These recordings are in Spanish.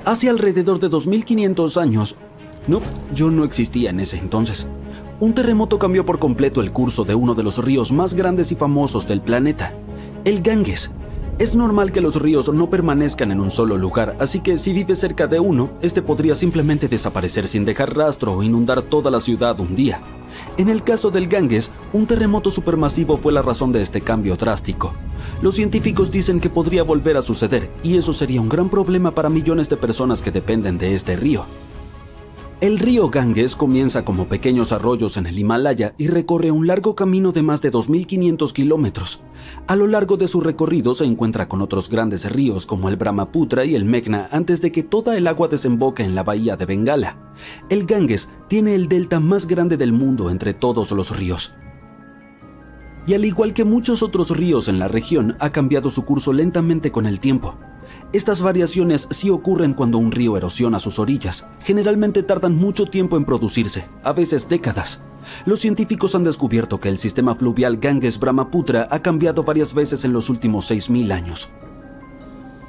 Hace alrededor de 2500 años, no, yo no existía en ese entonces, un terremoto cambió por completo el curso de uno de los ríos más grandes y famosos del planeta, el Ganges. Es normal que los ríos no permanezcan en un solo lugar, así que si vives cerca de uno, este podría simplemente desaparecer sin dejar rastro o inundar toda la ciudad un día. En el caso del Ganges, un terremoto supermasivo fue la razón de este cambio drástico. Los científicos dicen que podría volver a suceder, y eso sería un gran problema para millones de personas que dependen de este río. El río Ganges comienza como pequeños arroyos en el Himalaya y recorre un largo camino de más de 2.500 kilómetros. A lo largo de su recorrido se encuentra con otros grandes ríos como el Brahmaputra y el Meghna antes de que toda el agua desemboque en la bahía de Bengala. El Ganges tiene el delta más grande del mundo entre todos los ríos. Y al igual que muchos otros ríos en la región, ha cambiado su curso lentamente con el tiempo. Estas variaciones sí ocurren cuando un río erosiona sus orillas. Generalmente tardan mucho tiempo en producirse, a veces décadas. Los científicos han descubierto que el sistema fluvial Ganges-Brahmaputra ha cambiado varias veces en los últimos 6000 años.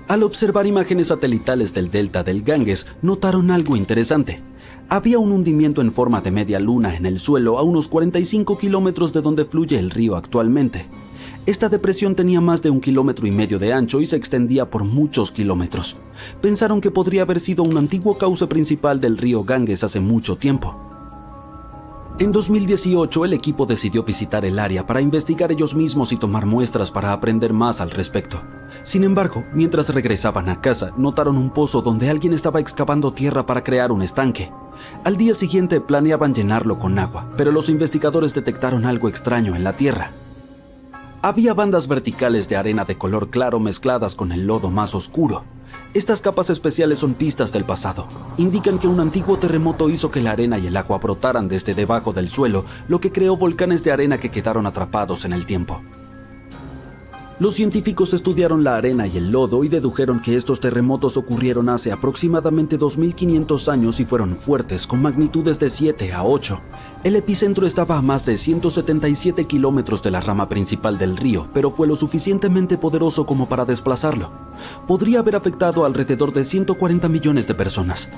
Al observar imágenes satelitales del delta del Ganges, notaron algo interesante. Había un hundimiento en forma de media luna en el suelo a unos 45 kilómetros de donde fluye el río actualmente. Esta depresión tenía más de 1,5 kilómetros de ancho y se extendía por muchos kilómetros. Pensaron que podría haber sido un antiguo cauce principal del río Ganges hace mucho tiempo. En 2018, el equipo decidió visitar el área para investigar ellos mismos y tomar muestras para aprender más al respecto. Sin embargo, mientras regresaban a casa, notaron un pozo donde alguien estaba excavando tierra para crear un estanque. Al día siguiente planeaban llenarlo con agua, pero los investigadores detectaron algo extraño en la tierra. Había bandas verticales de arena de color claro mezcladas con el lodo más oscuro. Estas capas especiales son pistas del pasado. Indican que un antiguo terremoto hizo que la arena y el agua brotaran desde debajo del suelo, lo que creó volcanes de arena que quedaron atrapados en el tiempo. Los científicos estudiaron la arena y el lodo y dedujeron que estos terremotos ocurrieron hace aproximadamente 2500 años y fueron fuertes, con magnitudes de 7 a 8. El epicentro estaba a más de 177 kilómetros de la rama principal del río, pero fue lo suficientemente poderoso como para desplazarlo. Podría haber afectado alrededor de 140 millones de personas.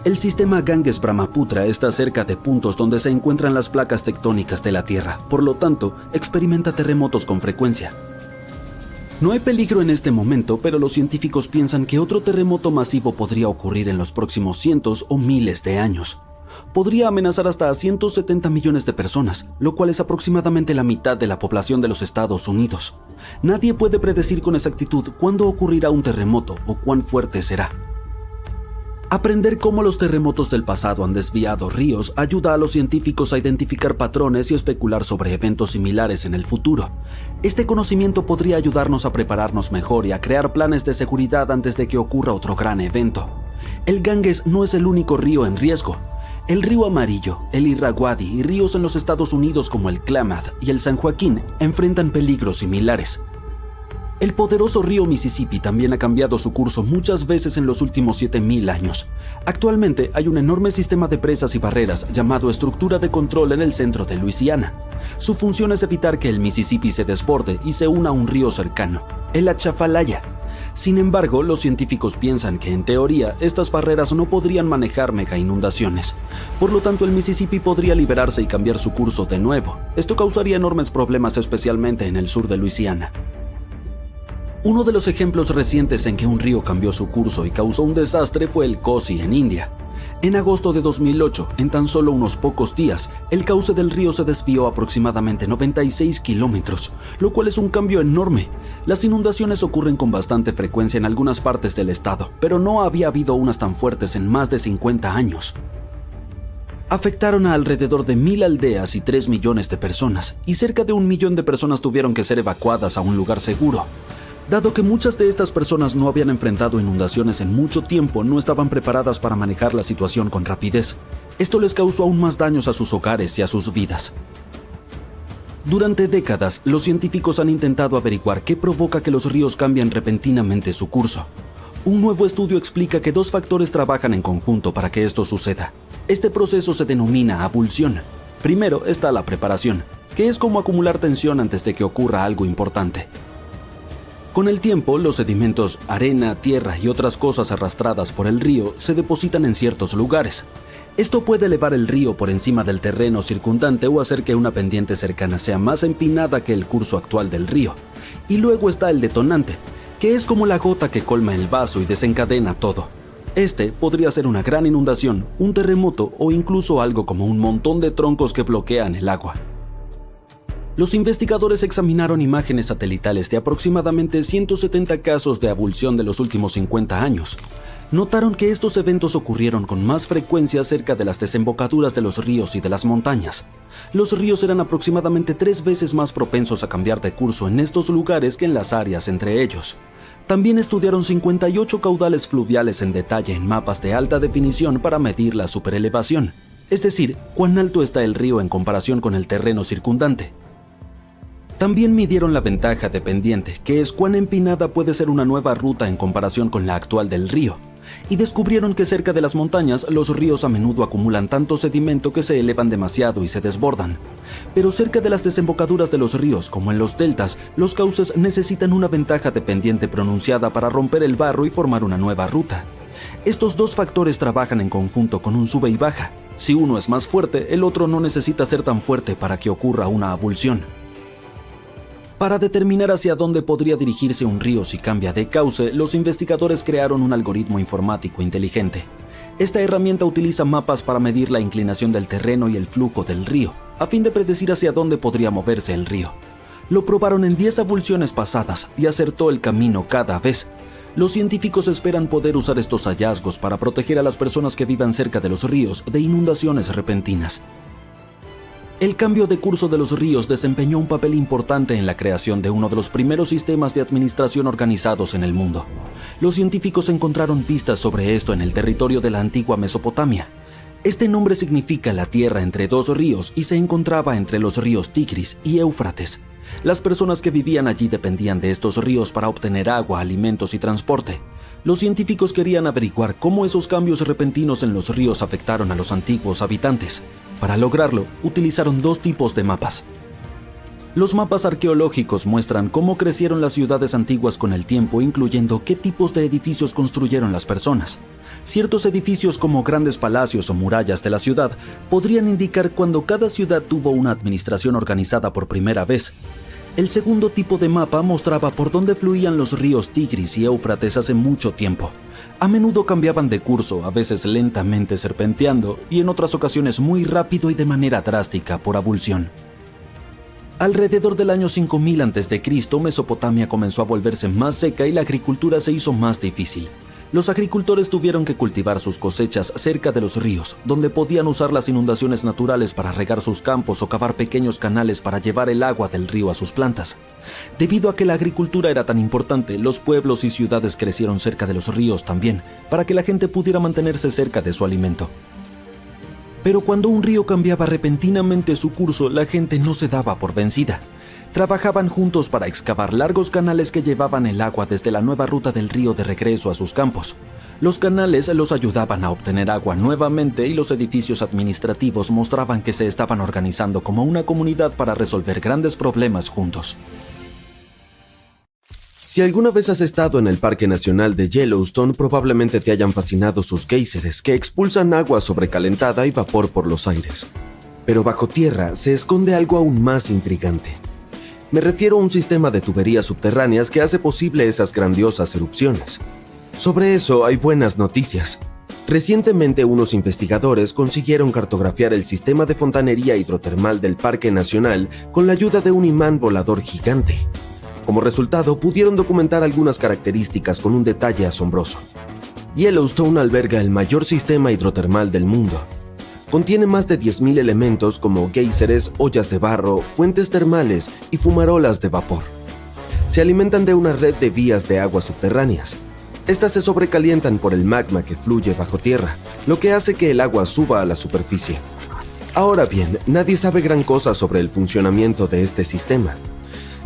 El sistema Ganges-Brahmaputra está cerca de puntos donde se encuentran las placas tectónicas de la Tierra, por lo tanto, experimenta terremotos con frecuencia. No hay peligro en este momento, pero los científicos piensan que otro terremoto masivo podría ocurrir en los próximos cientos o miles de años. Podría amenazar hasta a 170 millones de personas, lo cual es aproximadamente la mitad de la población de los Estados Unidos. Nadie puede predecir con exactitud cuándo ocurrirá un terremoto o cuán fuerte será. Aprender cómo los terremotos del pasado han desviado ríos ayuda a los científicos a identificar patrones y especular sobre eventos similares en el futuro. Este conocimiento podría ayudarnos a prepararnos mejor y a crear planes de seguridad antes de que ocurra otro gran evento. El Ganges no es el único río en riesgo. El río Amarillo, el Irrawaddy y ríos en los Estados Unidos como el Klamath y el San Joaquín enfrentan peligros similares. El poderoso río Mississippi también ha cambiado su curso muchas veces en los últimos 7000 años. Actualmente hay un enorme sistema de presas y barreras llamado Estructura de Control en el centro de Luisiana. Su función es evitar que el Mississippi se desborde y se una a un río cercano, el Atchafalaya. Sin embargo, los científicos piensan que en teoría estas barreras no podrían manejar mega inundaciones. Por lo tanto, el Mississippi podría liberarse y cambiar su curso de nuevo. Esto causaría enormes problemas especialmente en el sur de Luisiana. Uno de los ejemplos recientes en que un río cambió su curso y causó un desastre fue el Kosi en India. En agosto de 2008, en tan solo unos pocos días, el cauce del río se desvió aproximadamente 96 kilómetros, lo cual es un cambio enorme. Las inundaciones ocurren con bastante frecuencia en algunas partes del estado, pero no había habido unas tan fuertes en más de 50 años. Afectaron a alrededor de 1000 aldeas y 3 millones de personas, y cerca de 1 millón de personas tuvieron que ser evacuadas a un lugar seguro. Dado que muchas de estas personas no habían enfrentado inundaciones en mucho tiempo, no estaban preparadas para manejar la situación con rapidez. Esto les causó aún más daños a sus hogares y a sus vidas. Durante décadas, los científicos han intentado averiguar qué provoca que los ríos cambien repentinamente su curso. Un nuevo estudio explica que 2 factores trabajan en conjunto para que esto suceda. Este proceso se denomina abulsión. Primero está la preparación, que es como acumular tensión antes de que ocurra algo importante. Con el tiempo, los sedimentos, arena, tierra y otras cosas arrastradas por el río se depositan en ciertos lugares. Esto puede elevar el río por encima del terreno circundante o hacer que una pendiente cercana sea más empinada que el curso actual del río. Y luego está el detonante, que es como la gota que colma el vaso y desencadena todo. Este podría ser una gran inundación, un terremoto o incluso algo como un montón de troncos que bloquean el agua. Los investigadores examinaron imágenes satelitales de aproximadamente 170 casos de abulsión de los últimos 50 años. Notaron que estos eventos ocurrieron con más frecuencia cerca de las desembocaduras de los ríos y de las montañas. Los ríos eran aproximadamente 3 veces más propensos a cambiar de curso en estos lugares que en las áreas entre ellos. También estudiaron 58 caudales fluviales en detalle en mapas de alta definición para medir la superelevación, es decir, cuán alto está el río en comparación con el terreno circundante. También midieron la ventaja de pendiente, que es cuán empinada puede ser una nueva ruta en comparación con la actual del río, y descubrieron que cerca de las montañas los ríos a menudo acumulan tanto sedimento que se elevan demasiado y se desbordan. Pero cerca de las desembocaduras de los ríos, como en los deltas, los cauces necesitan una ventaja de pendiente pronunciada para romper el barro y formar una nueva ruta. Estos dos factores trabajan en conjunto con un sube y baja. Si uno es más fuerte, el otro no necesita ser tan fuerte para que ocurra una abulsión. Para determinar hacia dónde podría dirigirse un río si cambia de cauce, los investigadores crearon un algoritmo informático inteligente. Esta herramienta utiliza mapas para medir la inclinación del terreno y el flujo del río, a fin de predecir hacia dónde podría moverse el río. Lo probaron en 10 abulsiones pasadas y acertó el camino cada vez. Los científicos esperan poder usar estos hallazgos para proteger a las personas que vivan cerca de los ríos de inundaciones repentinas. El cambio de curso de los ríos desempeñó un papel importante en la creación de uno de los primeros sistemas de administración organizados en el mundo. Los científicos encontraron pistas sobre esto en el territorio de la antigua Mesopotamia. Este nombre significa la tierra entre dos ríos y se encontraba entre los ríos Tigris y Éufrates. Las personas que vivían allí dependían de estos ríos para obtener agua, alimentos y transporte. Los científicos querían averiguar cómo esos cambios repentinos en los ríos afectaron a los antiguos habitantes. Para lograrlo, utilizaron 2 tipos de mapas. Los mapas arqueológicos muestran cómo crecieron las ciudades antiguas con el tiempo, incluyendo qué tipos de edificios construyeron las personas. Ciertos edificios como grandes palacios o murallas de la ciudad podrían indicar cuando cada ciudad tuvo una administración organizada por primera vez. El segundo tipo de mapa mostraba por dónde fluían los ríos Tigris y Éufrates hace mucho tiempo. A menudo cambiaban de curso, a veces lentamente serpenteando y en otras ocasiones muy rápido y de manera drástica por abulsión. Alrededor del año 5000 a.C., Mesopotamia comenzó a volverse más seca y la agricultura se hizo más difícil. Los agricultores tuvieron que cultivar sus cosechas cerca de los ríos, donde podían usar las inundaciones naturales para regar sus campos o cavar pequeños canales para llevar el agua del río a sus plantas. Debido a que la agricultura era tan importante, los pueblos y ciudades crecieron cerca de los ríos también, para que la gente pudiera mantenerse cerca de su alimento. Pero cuando un río cambiaba repentinamente su curso, la gente no se daba por vencida. Trabajaban juntos para excavar largos canales que llevaban el agua desde la nueva ruta del río de regreso a sus campos. Los canales los ayudaban a obtener agua nuevamente y los edificios administrativos mostraban que se estaban organizando como una comunidad para resolver grandes problemas juntos. Si alguna vez has estado en el Parque Nacional de Yellowstone, probablemente te hayan fascinado sus géiseres, que expulsan agua sobrecalentada y vapor por los aires. Pero bajo tierra se esconde algo aún más intrigante. Me refiero a un sistema de tuberías subterráneas que hace posible esas grandiosas erupciones. Sobre eso hay buenas noticias. Recientemente unos investigadores consiguieron cartografiar el sistema de fontanería hidrotermal del Parque Nacional con la ayuda de un imán volador gigante. Como resultado, pudieron documentar algunas características con un detalle asombroso. Yellowstone alberga el mayor sistema hidrotermal del mundo. Contiene más de 10.000 elementos como géiseres, ollas de barro, fuentes termales y fumarolas de vapor. Se alimentan de una red de vías de agua subterráneas. Estas se sobrecalientan por el magma que fluye bajo tierra, lo que hace que el agua suba a la superficie. Ahora bien, nadie sabe gran cosa sobre el funcionamiento de este sistema.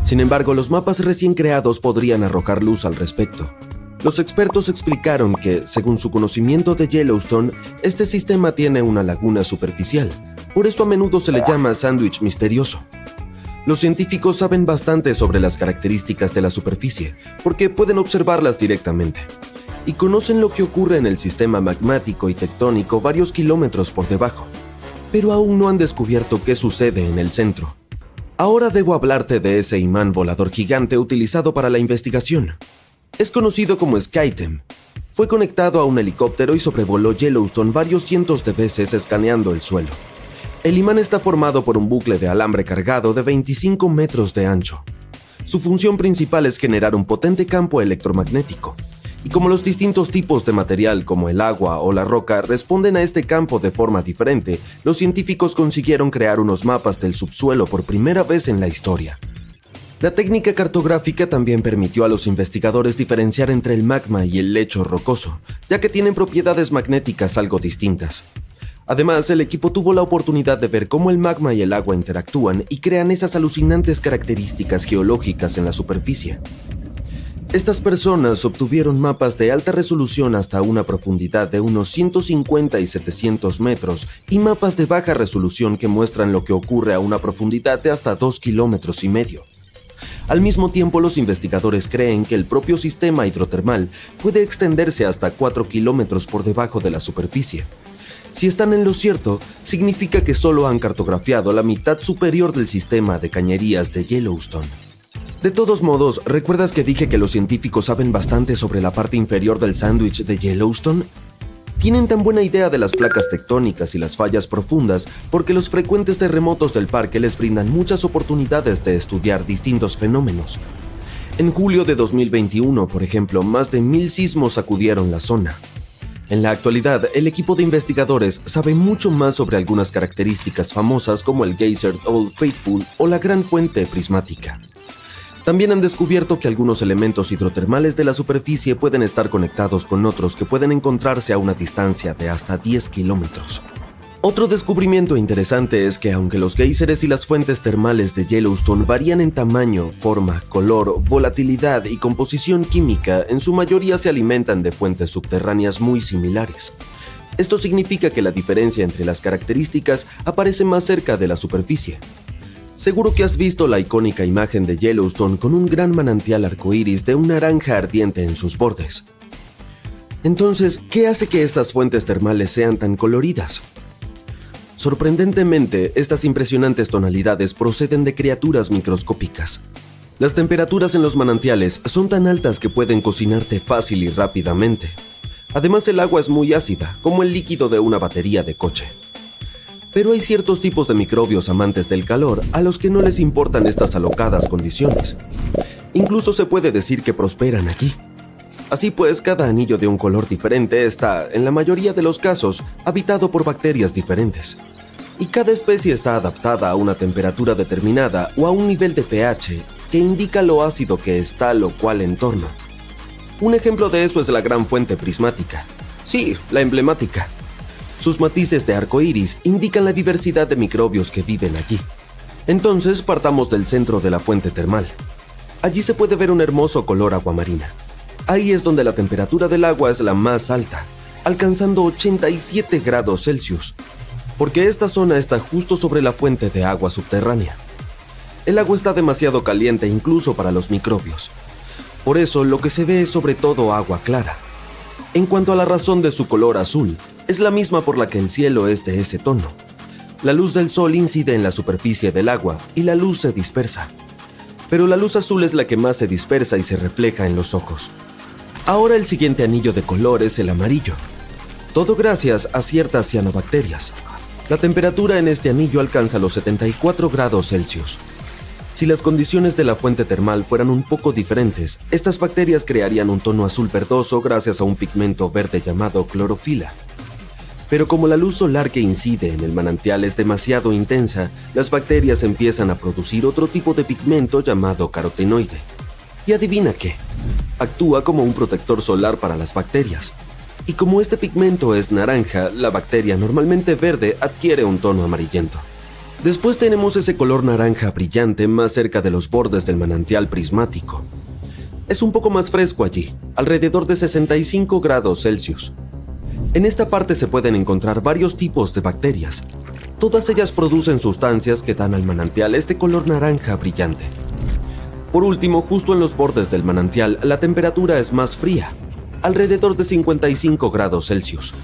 Sin embargo, los mapas recién creados podrían arrojar luz al respecto. Los expertos explicaron que, según su conocimiento de Yellowstone, este sistema tiene una laguna superficial. Por eso a menudo se le llama sándwich misterioso. Los científicos saben bastante sobre las características de la superficie, porque pueden observarlas directamente, y conocen lo que ocurre en el sistema magmático y tectónico varios kilómetros por debajo, pero aún no han descubierto qué sucede en el centro. Ahora debo hablarte de ese imán volador gigante utilizado para la investigación. Es conocido como SkyTEM. Fue conectado a un helicóptero y sobrevoló Yellowstone varios cientos de veces escaneando el suelo. El imán está formado por un bucle de alambre cargado de 25 metros de ancho. Su función principal es generar un potente campo electromagnético, y como los distintos tipos de material como el agua o la roca responden a este campo de forma diferente, los científicos consiguieron crear unos mapas del subsuelo por primera vez en la historia. La técnica cartográfica también permitió a los investigadores diferenciar entre el magma y el lecho rocoso, ya que tienen propiedades magnéticas algo distintas. Además, el equipo tuvo la oportunidad de ver cómo el magma y el agua interactúan y crean esas alucinantes características geológicas en la superficie. Estas personas obtuvieron mapas de alta resolución hasta una profundidad de unos 150 y 700 metros y mapas de baja resolución que muestran lo que ocurre a una profundidad de hasta 2,5 kilómetros. Al mismo tiempo, los investigadores creen que el propio sistema hidrotermal puede extenderse hasta 4 kilómetros por debajo de la superficie. Si están en lo cierto, significa que solo han cartografiado la mitad superior del sistema de cañerías de Yellowstone. De todos modos, ¿recuerdas que dije que los científicos saben bastante sobre la parte inferior del sándwich de Yellowstone? Tienen tan buena idea de las placas tectónicas y las fallas profundas porque los frecuentes terremotos del parque les brindan muchas oportunidades de estudiar distintos fenómenos. En julio de 2021, por ejemplo, más de 1,000 sismos sacudieron la zona. En la actualidad, el equipo de investigadores sabe mucho más sobre algunas características famosas como el geyser Old Faithful o la gran fuente prismática. También han descubierto que algunos elementos hidrotermales de la superficie pueden estar conectados con otros que pueden encontrarse a una distancia de hasta 10 kilómetros. Otro descubrimiento interesante es que aunque los géiseres y las fuentes termales de Yellowstone varían en tamaño, forma, color, volatilidad y composición química, en su mayoría se alimentan de fuentes subterráneas muy similares. Esto significa que la diferencia entre las características aparece más cerca de la superficie. Seguro que has visto la icónica imagen de Yellowstone con un gran manantial arcoíris de un naranja ardiente en sus bordes. Entonces, ¿qué hace que estas fuentes termales sean tan coloridas? Sorprendentemente, estas impresionantes tonalidades proceden de criaturas microscópicas. Las temperaturas en los manantiales son tan altas que pueden cocinarte fácil y rápidamente. Además, el agua es muy ácida, como el líquido de una batería de coche. Pero hay ciertos tipos de microbios amantes del calor a los que no les importan estas alocadas condiciones. Incluso se puede decir que prosperan aquí. Así pues, cada anillo de un color diferente está, en la mayoría de los casos, habitado por bacterias diferentes. Y cada especie está adaptada a una temperatura determinada o a un nivel de pH que indica lo ácido que es tal o cual entorno. Un ejemplo de eso es la gran fuente prismática. Sí, la emblemática. Sus matices de arco iris indican la diversidad de microbios que viven allí. Entonces, partamos del centro de la fuente termal. Allí se puede ver un hermoso color aguamarina. Ahí es donde la temperatura del agua es la más alta, alcanzando 87 grados Celsius, porque esta zona está justo sobre la fuente de agua subterránea. El agua está demasiado caliente incluso para los microbios. Por eso, lo que se ve es sobre todo agua clara. En cuanto a la razón de su color azul, es la misma por la que el cielo es de ese tono. La luz del sol incide en la superficie del agua y la luz se dispersa. Pero la luz azul es la que más se dispersa y se refleja en los ojos. Ahora el siguiente anillo de color es el amarillo. Todo gracias a ciertas cianobacterias. La temperatura en este anillo alcanza los 74 grados Celsius. Si las condiciones de la fuente termal fueran un poco diferentes, estas bacterias crearían un tono azul verdoso gracias a un pigmento verde llamado clorofila. Pero como la luz solar que incide en el manantial es demasiado intensa, las bacterias empiezan a producir otro tipo de pigmento llamado carotenoide. Y adivina qué, actúa como un protector solar para las bacterias. Y como este pigmento es naranja, la bacteria normalmente verde adquiere un tono amarillento. Después tenemos ese color naranja brillante más cerca de los bordes del manantial prismático. Es un poco más fresco allí, alrededor de 65 grados Celsius. En esta parte se pueden encontrar varios tipos de bacterias. Todas ellas producen sustancias que dan al manantial este color naranja brillante. Por último, justo en los bordes del manantial, la temperatura es más fría, alrededor de 55 grados Celsius,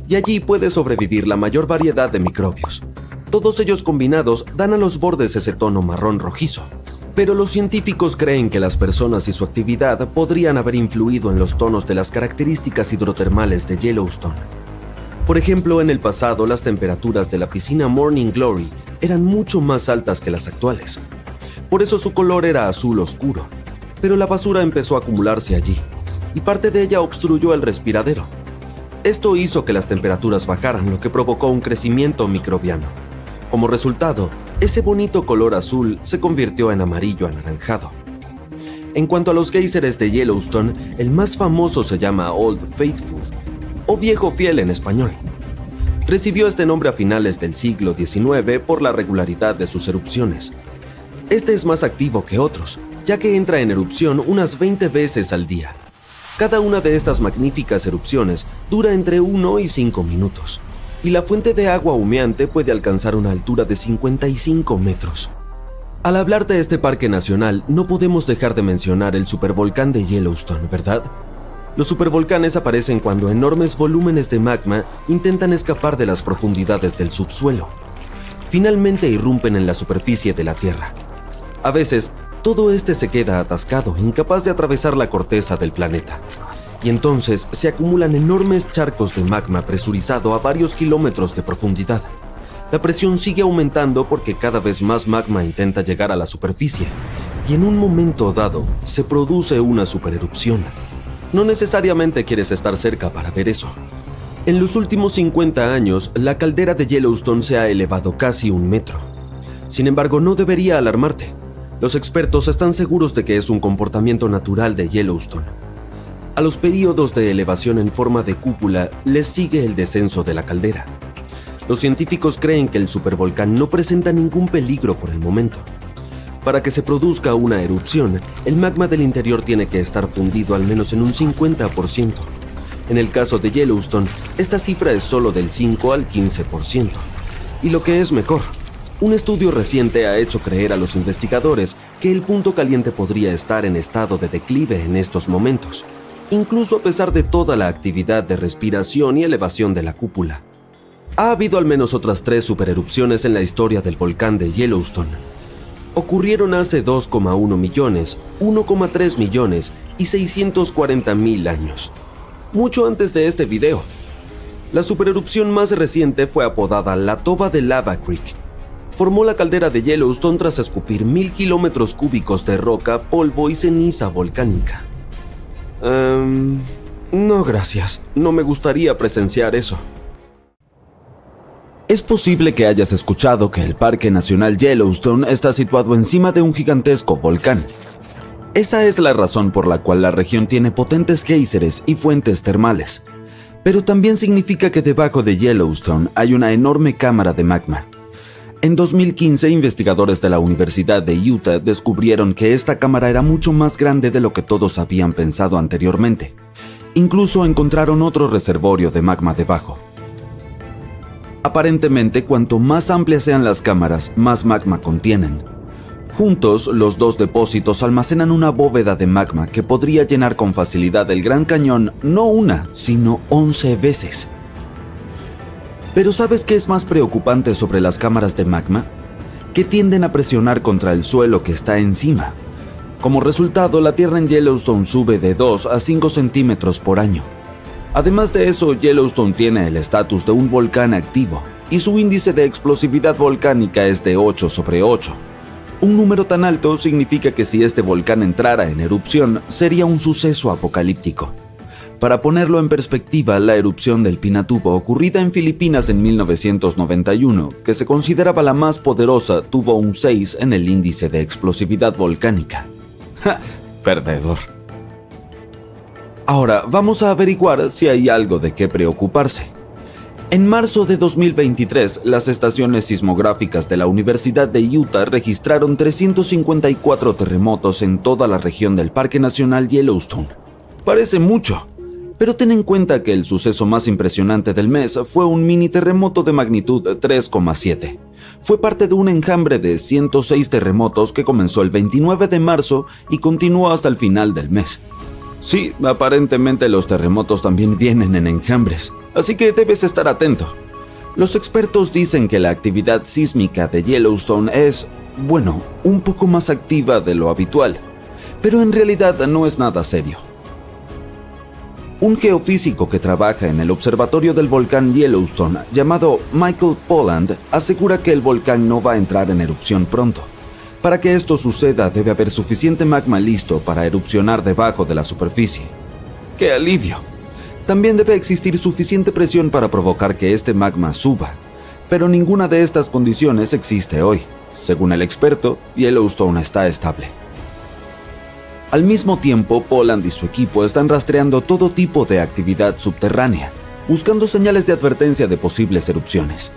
y allí puede sobrevivir la mayor variedad de microbios. Todos ellos combinados dan a los bordes ese tono marrón rojizo. Pero los científicos creen que las personas y su actividad podrían haber influido en los tonos de las características hidrotermales de Yellowstone. Por ejemplo, en el pasado las temperaturas de la piscina Morning Glory eran mucho más altas que las actuales. Por eso su color era azul oscuro, pero la basura empezó a acumularse allí, y parte de ella obstruyó el respiradero. Esto hizo que las temperaturas bajaran, lo que provocó un crecimiento microbiano. Como resultado, ese bonito color azul se convirtió en amarillo anaranjado. En cuanto a los géiseres de Yellowstone, el más famoso se llama Old Faithful, o Viejo Fiel en español. Recibió este nombre a finales del siglo XIX por la regularidad de sus erupciones. Este es más activo que otros, ya que entra en erupción unas 20 veces al día. Cada una de estas magníficas erupciones dura entre 1 y 5 minutos. Y la fuente de agua humeante puede alcanzar una altura de 55 metros. Al hablar de este parque nacional, no podemos dejar de mencionar el supervolcán de Yellowstone, ¿verdad? Los supervolcanes aparecen cuando enormes volúmenes de magma intentan escapar de las profundidades del subsuelo. Finalmente irrumpen en la superficie de la Tierra. A veces, todo este se queda atascado, incapaz de atravesar la corteza del planeta. Y entonces se acumulan enormes charcos de magma presurizado a varios kilómetros de profundidad. La presión sigue aumentando porque cada vez más magma intenta llegar a la superficie, y en un momento dado se produce una supererupción. No necesariamente quieres estar cerca para ver eso. En los últimos 50 años, la caldera de Yellowstone se ha elevado casi 1 metro. Sin embargo, no debería alarmarte. Los expertos están seguros de que es un comportamiento natural de Yellowstone. A los períodos de elevación en forma de cúpula les sigue el descenso de la caldera. Los científicos creen que el supervolcán no presenta ningún peligro por el momento. Para que se produzca una erupción, el magma del interior tiene que estar fundido al menos en un 50%. En el caso de Yellowstone, esta cifra es solo del 5 al 15%. Y lo que es mejor, un estudio reciente ha hecho creer a los investigadores que el punto caliente podría estar en estado de declive en estos momentos, incluso a pesar de toda la actividad de respiración y elevación de la cúpula. Ha habido al menos otras 3 supererupciones en la historia del volcán de Yellowstone. Ocurrieron hace 2,1 millones, 1,3 millones y 640,000 años, mucho antes de este video. La supererupción más reciente fue apodada la Toba de Lava Creek. Formó la caldera de Yellowstone tras escupir 1000 kilómetros cúbicos de roca, polvo y ceniza volcánica. No gracias, no me gustaría presenciar eso. Es posible que hayas escuchado que el Parque Nacional Yellowstone está situado encima de un gigantesco volcán. Esa es la razón por la cual la región tiene potentes géiseres y fuentes termales. Pero también significa que debajo de Yellowstone hay una enorme cámara de magma. En 2015, investigadores de la Universidad de Utah descubrieron que esta cámara era mucho más grande de lo que todos habían pensado anteriormente. Incluso encontraron otro reservorio de magma debajo. Aparentemente, cuanto más amplias sean las cámaras, más magma contienen. Juntos, los dos depósitos almacenan una bóveda de magma que podría llenar con facilidad el Gran Cañón no una, sino 11 veces. Pero ¿sabes qué es más preocupante sobre las cámaras de magma? Que tienden a presionar contra el suelo que está encima. Como resultado, la tierra en Yellowstone sube de 2 a 5 centímetros por año. Además de eso, Yellowstone tiene el estatus de un volcán activo y su índice de explosividad volcánica es de 8/8. Un número tan alto significa que si este volcán entrara en erupción, sería un suceso apocalíptico. Para ponerlo en perspectiva, la erupción del Pinatubo ocurrida en Filipinas en 1991, que se consideraba la más poderosa, tuvo un 6 en el índice de explosividad volcánica. ¡Ja! Perdedor. Ahora, vamos a averiguar si hay algo de qué preocuparse. En marzo de 2023, las estaciones sismográficas de la Universidad de Utah registraron 354 terremotos en toda la región del Parque Nacional Yellowstone. Parece mucho, Pero ten en cuenta que el suceso más impresionante del mes fue un mini terremoto de magnitud 3,7. Fue parte de un enjambre de 106 terremotos que comenzó el 29 de marzo y continuó hasta el final del mes. Sí, aparentemente los terremotos también vienen en enjambres, así que debes estar atento. Los expertos dicen que la actividad sísmica de Yellowstone es, bueno, un poco más activa de lo habitual, pero en realidad no es nada serio. Un geofísico que trabaja en el observatorio del volcán Yellowstone, llamado Michael Polland, asegura que el volcán no va a entrar en erupción pronto. Para que esto suceda, debe haber suficiente magma listo para erupcionar debajo de la superficie. ¡Qué alivio! También debe existir suficiente presión para provocar que este magma suba, pero ninguna de estas condiciones existe hoy. Según el experto, Yellowstone está estable. Al mismo tiempo, Polland y su equipo están rastreando todo tipo de actividad subterránea, buscando señales de advertencia de posibles erupciones.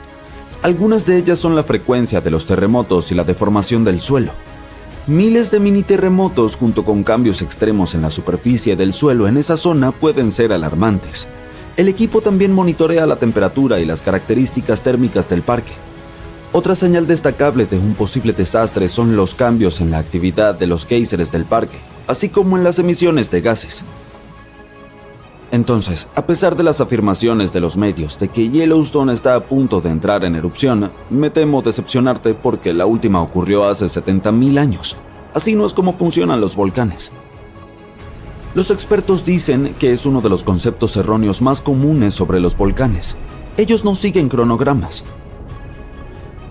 Algunas de ellas son la frecuencia de los terremotos y la deformación del suelo. Miles de mini terremotos junto con cambios extremos en la superficie del suelo en esa zona pueden ser alarmantes. El equipo también monitorea la temperatura y las características térmicas del parque. Otra señal destacable de un posible desastre son los cambios en la actividad de los géiseres del parque, así como en las emisiones de gases. Entonces, a pesar de las afirmaciones de los medios de que Yellowstone está a punto de entrar en erupción, me temo decepcionarte porque la última ocurrió hace 70.000 años. Así no es como funcionan los volcanes. Los expertos dicen que es uno de los conceptos erróneos más comunes sobre los volcanes. Ellos no siguen cronogramas.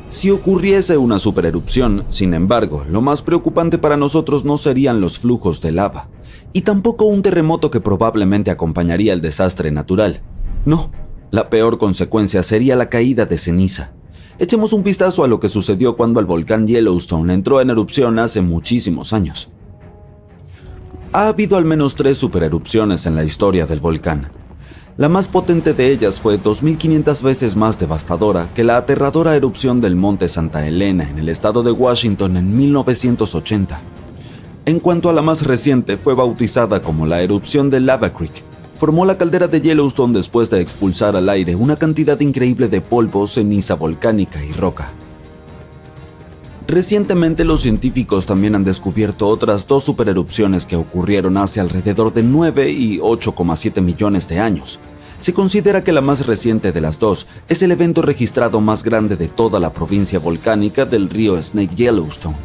Si ocurriese una supererupción, sin embargo, lo más preocupante para nosotros no serían los flujos de lava, y tampoco un terremoto que probablemente acompañaría el desastre natural. No, la peor consecuencia sería la caída de ceniza. Echemos un vistazo a lo que sucedió cuando el volcán Yellowstone entró en erupción hace muchísimos años. Ha habido al menos 3 supererupciones en la historia del volcán. La más potente de ellas fue 2.500 veces más devastadora que la aterradora erupción del monte Santa Elena en el estado de Washington en 1980. En cuanto a la más reciente, fue bautizada como la erupción de Lava Creek. Formó la caldera de Yellowstone después de expulsar al aire una cantidad increíble de polvo, ceniza volcánica y roca. Recientemente los científicos también han descubierto otras 2 supererupciones que ocurrieron hace alrededor de 9 y 8,7 millones de años. Se considera que la más reciente de las 2 es el evento registrado más grande de toda la provincia volcánica del río Snake Yellowstone.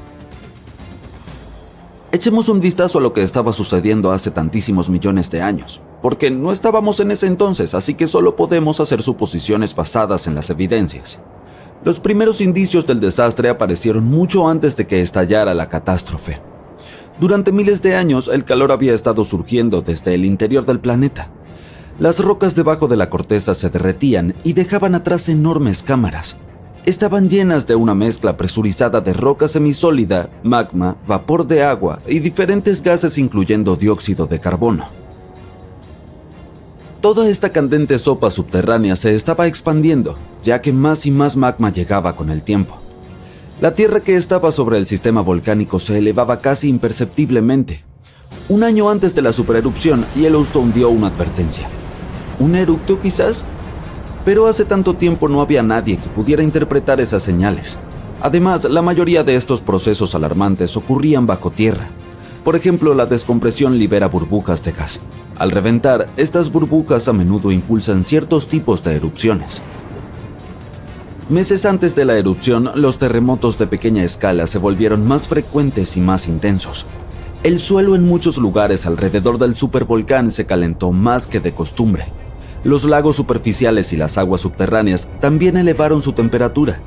Echemos un vistazo a lo que estaba sucediendo hace tantísimos millones de años, porque no estábamos en ese entonces, así que solo podemos hacer suposiciones basadas en las evidencias. Los primeros indicios del desastre aparecieron mucho antes de que estallara la catástrofe. Durante miles de años, el calor había estado surgiendo desde el interior del planeta. Las rocas debajo de la corteza se derretían y dejaban atrás enormes cámaras. Estaban llenas de una mezcla presurizada de roca semisólida, magma, vapor de agua y diferentes gases incluyendo dióxido de carbono. Toda esta candente sopa subterránea se estaba expandiendo, ya que más y más magma llegaba con el tiempo. La tierra que estaba sobre el sistema volcánico se elevaba casi imperceptiblemente. Un año antes de la supererupción, Yellowstone dio una advertencia. ¿Un eructo quizás? Pero hace tanto tiempo no había nadie que pudiera interpretar esas señales. Además, la mayoría de estos procesos alarmantes ocurrían bajo tierra. Por ejemplo, la descompresión libera burbujas de gas. Al reventar, estas burbujas a menudo impulsan ciertos tipos de erupciones. Meses antes de la erupción, los terremotos de pequeña escala se volvieron más frecuentes y más intensos. El suelo en muchos lugares alrededor del supervolcán se calentó más que de costumbre. Los lagos superficiales y las aguas subterráneas también elevaron su temperatura.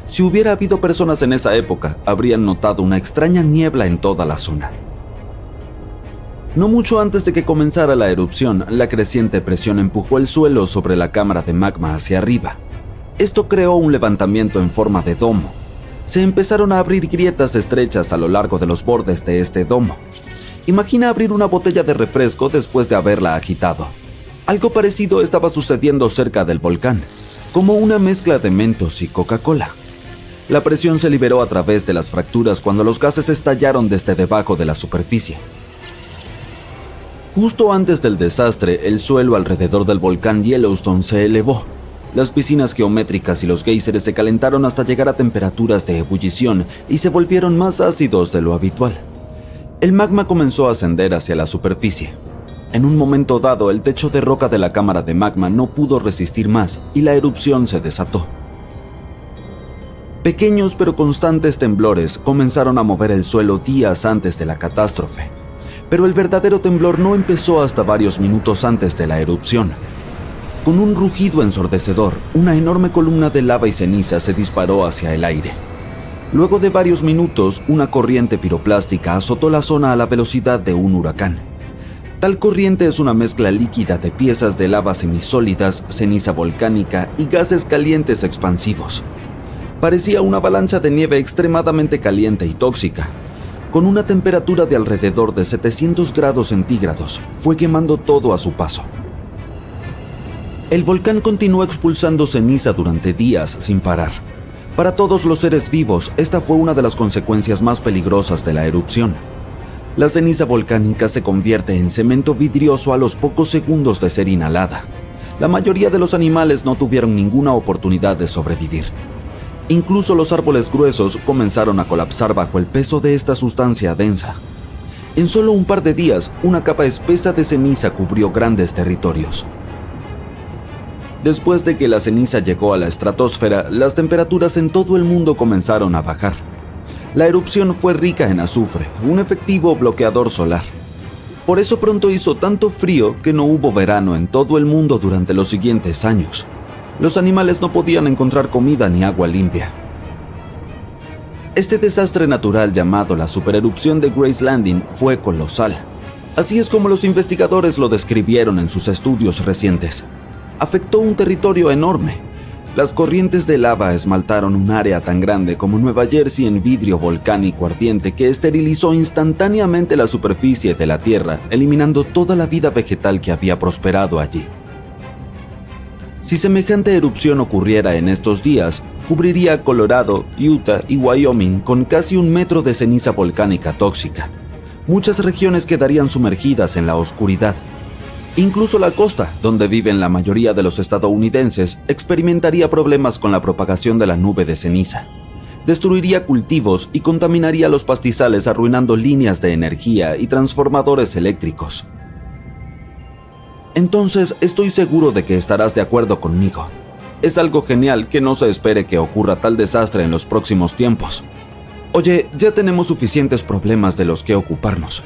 Si hubiera habido personas en esa época, habrían notado una extraña niebla en toda la zona. No mucho antes de que comenzara la erupción, la creciente presión empujó el suelo sobre la cámara de magma hacia arriba. Esto creó un levantamiento en forma de domo. Se empezaron a abrir grietas estrechas a lo largo de los bordes de este domo. Imagina abrir una botella de refresco después de haberla agitado. Algo parecido estaba sucediendo cerca del volcán, como una mezcla de Mentos y Coca-Cola. La presión se liberó a través de las fracturas cuando los gases estallaron desde debajo de la superficie. Justo antes del desastre, el suelo alrededor del volcán Yellowstone se elevó. Las piscinas geométricas y los géiseres se calentaron hasta llegar a temperaturas de ebullición y se volvieron más ácidos de lo habitual. El magma comenzó a ascender hacia la superficie. En un momento dado, el techo de roca de la cámara de magma no pudo resistir más y la erupción se desató. Pequeños pero constantes temblores comenzaron a mover el suelo días antes de la catástrofe, pero el verdadero temblor no empezó hasta varios minutos antes de la erupción. Con un rugido ensordecedor, una enorme columna de lava y ceniza se disparó hacia el aire. Luego de varios minutos, una corriente piroplástica azotó la zona a la velocidad de un huracán. Tal corriente es una mezcla líquida de piezas de lava semisólidas, ceniza volcánica y gases calientes expansivos. Parecía una avalancha de nieve extremadamente caliente y tóxica. Con una temperatura de alrededor de 700 grados centígrados, fue quemando todo a su paso. El volcán continuó expulsando ceniza durante días sin parar. Para todos los seres vivos, esta fue una de las consecuencias más peligrosas de la erupción. La ceniza volcánica se convierte en cemento vidrioso a los pocos segundos de ser inhalada. La mayoría de los animales no tuvieron ninguna oportunidad de sobrevivir. Incluso los árboles gruesos comenzaron a colapsar bajo el peso de esta sustancia densa. En solo un par de días, una capa espesa de ceniza cubrió grandes territorios. Después de que la ceniza llegó a la estratosfera, las temperaturas en todo el mundo comenzaron a bajar. La erupción fue rica en azufre, un efectivo bloqueador solar. Por eso pronto hizo tanto frío que no hubo verano en todo el mundo durante los siguientes años. Los animales no podían encontrar comida ni agua limpia. Este desastre natural llamado la supererupción de Grace Landing fue colosal. Así es como los investigadores lo describieron en sus estudios recientes. Afectó un territorio enorme. Las corrientes de lava esmaltaron un área tan grande como Nueva Jersey en vidrio volcánico ardiente que esterilizó instantáneamente la superficie de la Tierra, eliminando toda la vida vegetal que había prosperado allí. Si semejante erupción ocurriera en estos días, cubriría Colorado, Utah y Wyoming con casi 1 metro de ceniza volcánica tóxica. Muchas regiones quedarían sumergidas en la oscuridad. Incluso la costa, donde viven la mayoría de los estadounidenses, experimentaría problemas con la propagación de la nube de ceniza. Destruiría cultivos y contaminaría los pastizales, arruinando líneas de energía y transformadores eléctricos. Entonces, estoy seguro de que estarás de acuerdo conmigo. Es algo genial que no se espere que ocurra tal desastre en los próximos tiempos. Oye, ya tenemos suficientes problemas de los que ocuparnos.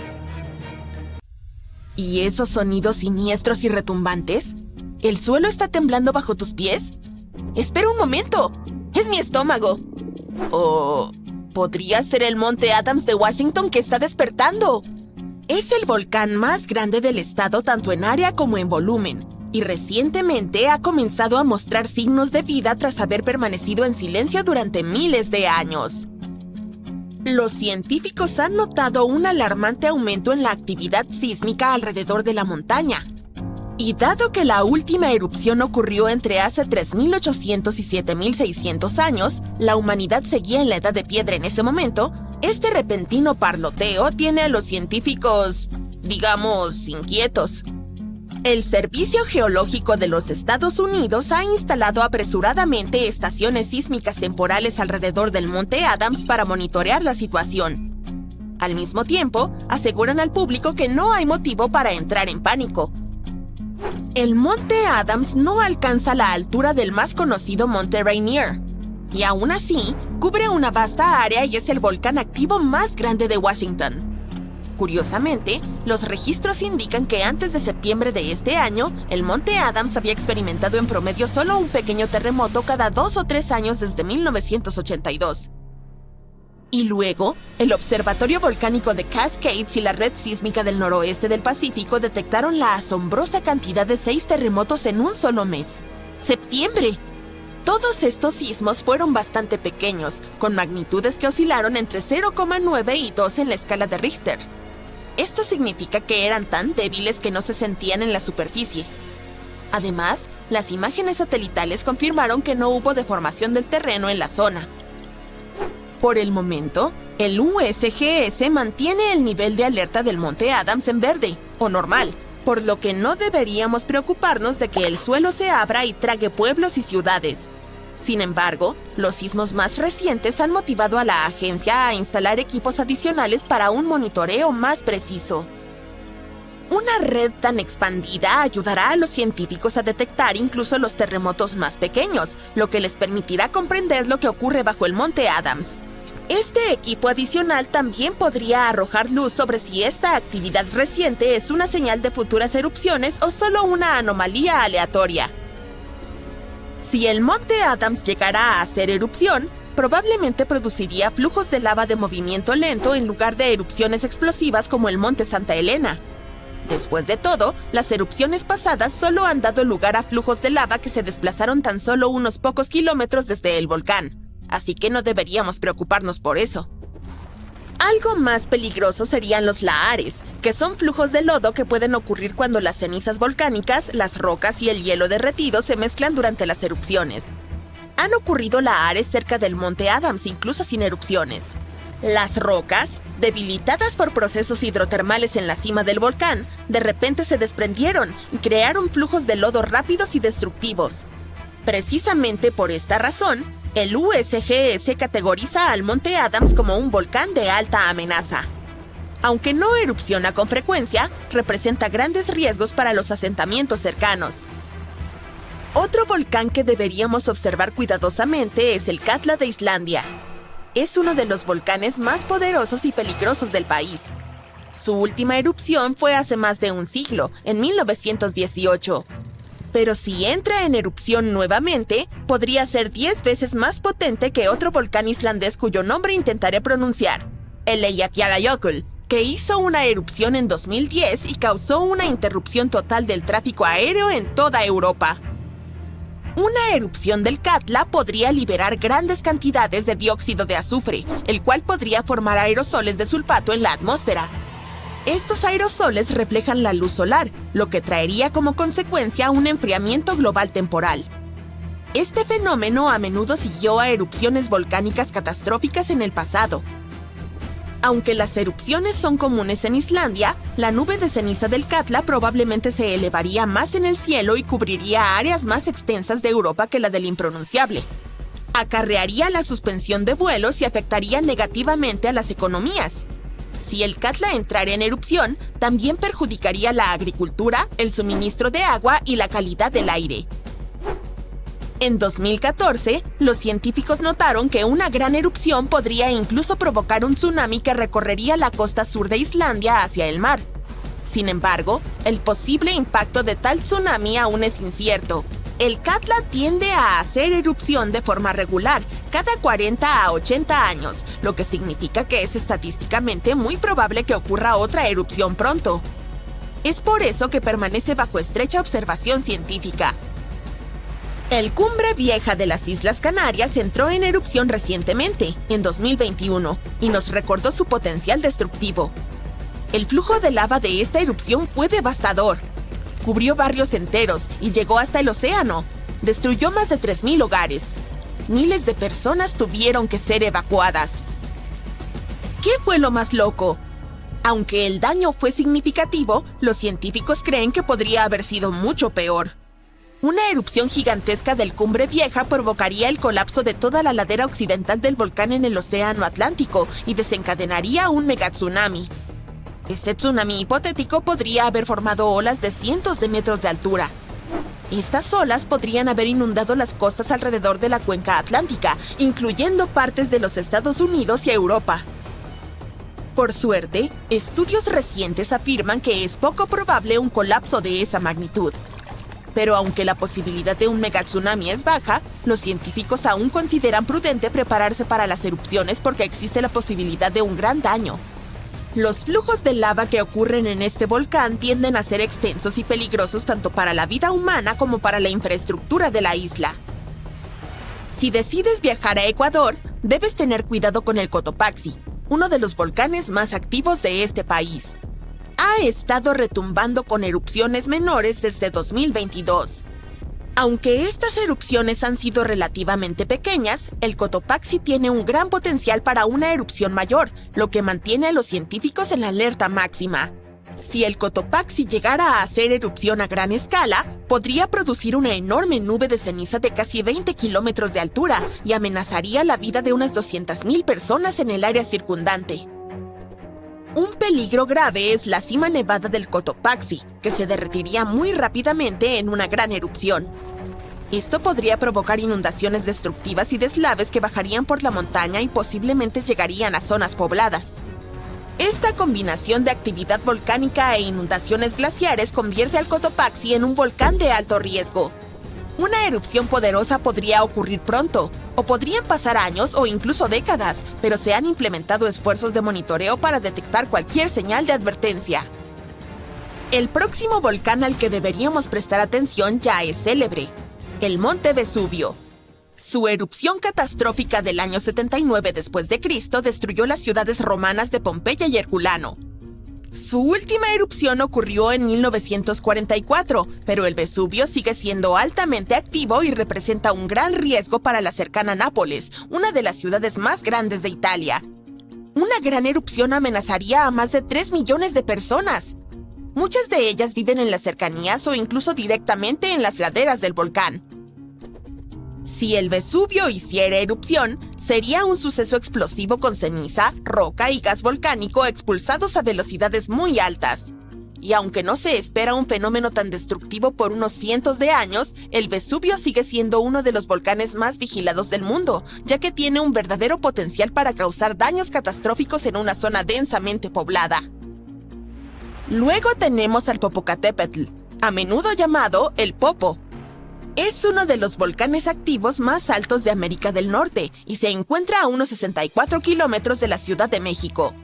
¿Y esos sonidos siniestros y retumbantes? ¿El suelo está temblando bajo tus pies? ¡Espera un momento! ¡Es mi estómago! ¿O podría ser el Monte Adams de Washington que está despertando? Es el volcán más grande del estado tanto en área como en volumen, y recientemente ha comenzado a mostrar signos de vida tras haber permanecido en silencio durante miles de años. Los científicos han notado un alarmante aumento en la actividad sísmica alrededor de la montaña. Y dado que la última erupción ocurrió entre hace 3.800 y 7.600 años, la humanidad seguía en la edad de piedra en ese momento, este repentino parloteo tiene a los científicos, digamos, inquietos. El Servicio Geológico de los Estados Unidos ha instalado apresuradamente estaciones sísmicas temporales alrededor del Monte Adams para monitorear la situación. Al mismo tiempo, aseguran al público que no hay motivo para entrar en pánico. El Monte Adams no alcanza la altura del más conocido Monte Rainier, y aún así, cubre una vasta área y es el volcán activo más grande de Washington. Curiosamente, los registros indican que antes de septiembre de este año, el Monte Adams había experimentado en promedio solo un pequeño terremoto cada 2 o 3 años desde 1982. Y luego, el Observatorio Volcánico de Cascades y la Red Sísmica del Noroeste del Pacífico detectaron la asombrosa cantidad de 6 terremotos en un solo mes. ¡Septiembre! Todos estos sismos fueron bastante pequeños, con magnitudes que oscilaron entre 0,9 y 2 en la escala de Richter. Esto significa que eran tan débiles que no se sentían en la superficie. Además, las imágenes satelitales confirmaron que no hubo deformación del terreno en la zona. Por el momento, el USGS mantiene el nivel de alerta del Monte Adams en verde, o normal, por lo que no deberíamos preocuparnos de que el suelo se abra y trague pueblos y ciudades. Sin embargo, los sismos más recientes han motivado a la agencia a instalar equipos adicionales para un monitoreo más preciso. Una red tan expandida ayudará a los científicos a detectar incluso los terremotos más pequeños, lo que les permitirá comprender lo que ocurre bajo el Monte Adams. Este equipo adicional también podría arrojar luz sobre si esta actividad reciente es una señal de futuras erupciones o solo una anomalía aleatoria. Si el Monte Adams llegara a hacer erupción, probablemente produciría flujos de lava de movimiento lento en lugar de erupciones explosivas como el Monte Santa Elena. Después de todo, las erupciones pasadas solo han dado lugar a flujos de lava que se desplazaron tan solo unos pocos kilómetros desde el volcán. Así que no deberíamos preocuparnos por eso. Algo más peligroso serían los lahares, que son flujos de lodo que pueden ocurrir cuando las cenizas volcánicas, las rocas y el hielo derretido se mezclan durante las erupciones. Han ocurrido lahares cerca del Monte Adams, incluso sin erupciones. Las rocas, debilitadas por procesos hidrotermales en la cima del volcán, de repente se desprendieron y crearon flujos de lodo rápidos y destructivos. Precisamente por esta razón, el USGS categoriza al Monte Adams como un volcán de alta amenaza. Aunque no erupciona con frecuencia, representa grandes riesgos para los asentamientos cercanos. Otro volcán que deberíamos observar cuidadosamente es el Katla de Islandia. Es uno de los volcanes más poderosos y peligrosos del país. Su última erupción fue hace más de un siglo, en 1918. Pero si entra en erupción nuevamente, podría ser 10 veces más potente que otro volcán islandés cuyo nombre intentaré pronunciar, el Eyjafjallajökull, que hizo una erupción en 2010 y causó una interrupción total del tráfico aéreo en toda Europa. Una erupción del Katla podría liberar grandes cantidades de dióxido de azufre, el cual podría formar aerosoles de sulfato en la atmósfera. Estos aerosoles reflejan la luz solar, lo que traería como consecuencia un enfriamiento global temporal. Este fenómeno a menudo siguió a erupciones volcánicas catastróficas en el pasado. Aunque las erupciones son comunes en Islandia, la nube de ceniza del Katla probablemente se elevaría más en el cielo y cubriría áreas más extensas de Europa que la del impronunciable. Acarrearía la suspensión de vuelos y afectaría negativamente a las economías. Si el Katla entrara en erupción, también perjudicaría la agricultura, el suministro de agua y la calidad del aire. En 2014, los científicos notaron que una gran erupción podría incluso provocar un tsunami que recorrería la costa sur de Islandia hacia el mar. Sin embargo, el posible impacto de tal tsunami aún es incierto. El Katla tiende a hacer erupción de forma regular, cada 40 a 80 años, lo que significa que es estadísticamente muy probable que ocurra otra erupción pronto. Es por eso que permanece bajo estrecha observación científica. El Cumbre Vieja de las Islas Canarias entró en erupción recientemente, en 2021, y nos recordó su potencial destructivo. El flujo de lava de esta erupción fue devastador. Cubrió barrios enteros y llegó hasta el océano. Destruyó más de 3.000 hogares. Miles de personas tuvieron que ser evacuadas. ¿Qué fue lo más loco? Aunque el daño fue significativo, los científicos creen que podría haber sido mucho peor. Una erupción gigantesca del Cumbre Vieja provocaría el colapso de toda la ladera occidental del volcán en el Océano Atlántico y desencadenaría un megatsunami. Este tsunami hipotético podría haber formado olas de cientos de metros de altura. Estas olas podrían haber inundado las costas alrededor de la cuenca atlántica, incluyendo partes de los Estados Unidos y Europa. Por suerte, estudios recientes afirman que es poco probable un colapso de esa magnitud. Pero aunque la posibilidad de un megatsunami es baja, los científicos aún consideran prudente prepararse para las erupciones porque existe la posibilidad de un gran daño. Los flujos de lava que ocurren en este volcán tienden a ser extensos y peligrosos tanto para la vida humana como para la infraestructura de la isla. Si decides viajar a Ecuador, debes tener cuidado con el Cotopaxi, uno de los volcanes más activos de este país. Ha estado retumbando con erupciones menores desde 2022. Aunque estas erupciones han sido relativamente pequeñas, el Cotopaxi tiene un gran potencial para una erupción mayor, lo que mantiene a los científicos en la alerta máxima. Si el Cotopaxi llegara a hacer erupción a gran escala, podría producir una enorme nube de ceniza de casi 20 kilómetros de altura y amenazaría la vida de unas 200,000 personas en el área circundante. Un peligro grave es la cima nevada del Cotopaxi, que se derretiría muy rápidamente en una gran erupción. Esto podría provocar inundaciones destructivas y deslaves que bajarían por la montaña y posiblemente llegarían a zonas pobladas. Esta combinación de actividad volcánica e inundaciones glaciares convierte al Cotopaxi en un volcán de alto riesgo. Una erupción poderosa podría ocurrir pronto, o podrían pasar años o incluso décadas, pero se han implementado esfuerzos de monitoreo para detectar cualquier señal de advertencia. El próximo volcán al que deberíamos prestar atención ya es célebre: el Monte Vesubio. Su erupción catastrófica del año 79 después de Cristo destruyó las ciudades romanas de Pompeya y Herculano. Su última erupción ocurrió en 1944, pero el Vesubio sigue siendo altamente activo y representa un gran riesgo para la cercana Nápoles, una de las ciudades más grandes de Italia. Una gran erupción amenazaría a más de 3 millones de personas. Muchas de ellas viven en las cercanías o incluso directamente en las laderas del volcán. Si el Vesubio hiciera erupción, sería un suceso explosivo con ceniza, roca y gas volcánico expulsados a velocidades muy altas. Y aunque no se espera un fenómeno tan destructivo por unos cientos de años, el Vesubio sigue siendo uno de los volcanes más vigilados del mundo, ya que tiene un verdadero potencial para causar daños catastróficos en una zona densamente poblada. Luego tenemos al Popocatépetl, a menudo llamado el Popo. Es uno de los volcanes activos más altos de América del Norte y se encuentra a unos 64 kilómetros de la Ciudad de México.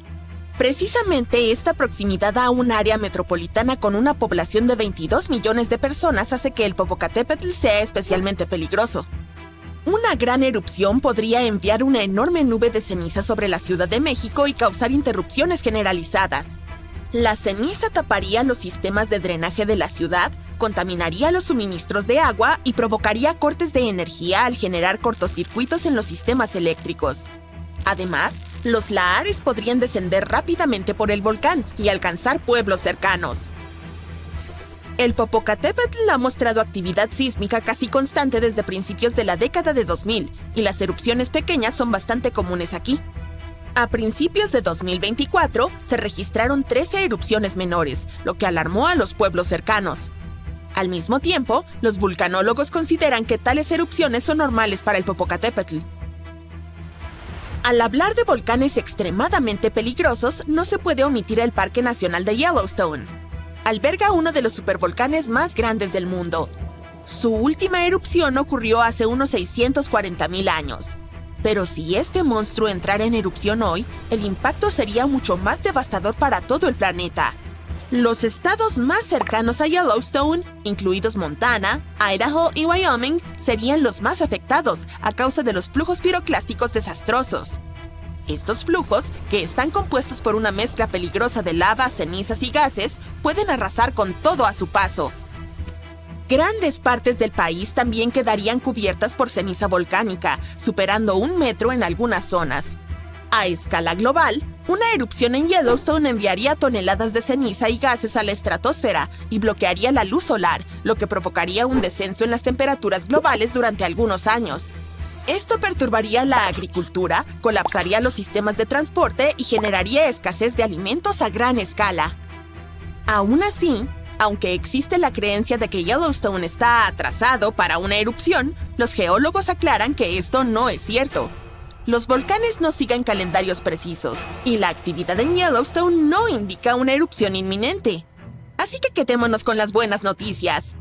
Precisamente esta proximidad a un área metropolitana con una población de 22 millones de personas hace que el Popocatépetl sea especialmente peligroso. Una gran erupción podría enviar una enorme nube de ceniza sobre la Ciudad de México y causar interrupciones generalizadas. La ceniza taparía los sistemas de drenaje de la ciudad, contaminaría los suministros de agua y provocaría cortes de energía al generar cortocircuitos en los sistemas eléctricos. Además, los lahares podrían descender rápidamente por el volcán y alcanzar pueblos cercanos. El Popocatépetl ha mostrado actividad sísmica casi constante desde principios de la década de 2000 y las erupciones pequeñas son bastante comunes aquí. A principios de 2024, se registraron 13 erupciones menores, lo que alarmó a los pueblos cercanos. Al mismo tiempo, los vulcanólogos consideran que tales erupciones son normales para el Popocatépetl. Al hablar de volcanes extremadamente peligrosos, no se puede omitir el Parque Nacional de Yellowstone. Alberga uno de los supervolcanes más grandes del mundo. Su última erupción ocurrió hace unos 640,000 años. Pero si este monstruo entrara en erupción hoy, el impacto sería mucho más devastador para todo el planeta. Los estados más cercanos a Yellowstone, incluidos Montana, Idaho y Wyoming, serían los más afectados a causa de los flujos piroclásticos desastrosos. Estos flujos, que están compuestos por una mezcla peligrosa de lava, cenizas y gases, pueden arrasar con todo a su paso. Grandes partes del país también quedarían cubiertas por ceniza volcánica, superando 1 metro en algunas zonas. A escala global, una erupción en Yellowstone enviaría toneladas de ceniza y gases a la estratosfera y bloquearía la luz solar, lo que provocaría un descenso en las temperaturas globales durante algunos años. Esto perturbaría la agricultura, colapsaría los sistemas de transporte y generaría escasez de alimentos a gran escala. Aún así, aunque existe la creencia de que Yellowstone está atrasado para una erupción, los geólogos aclaran que esto no es cierto. Los volcanes no siguen calendarios precisos, y la actividad en Yellowstone no indica una erupción inminente. Así que quedémonos con las buenas noticias.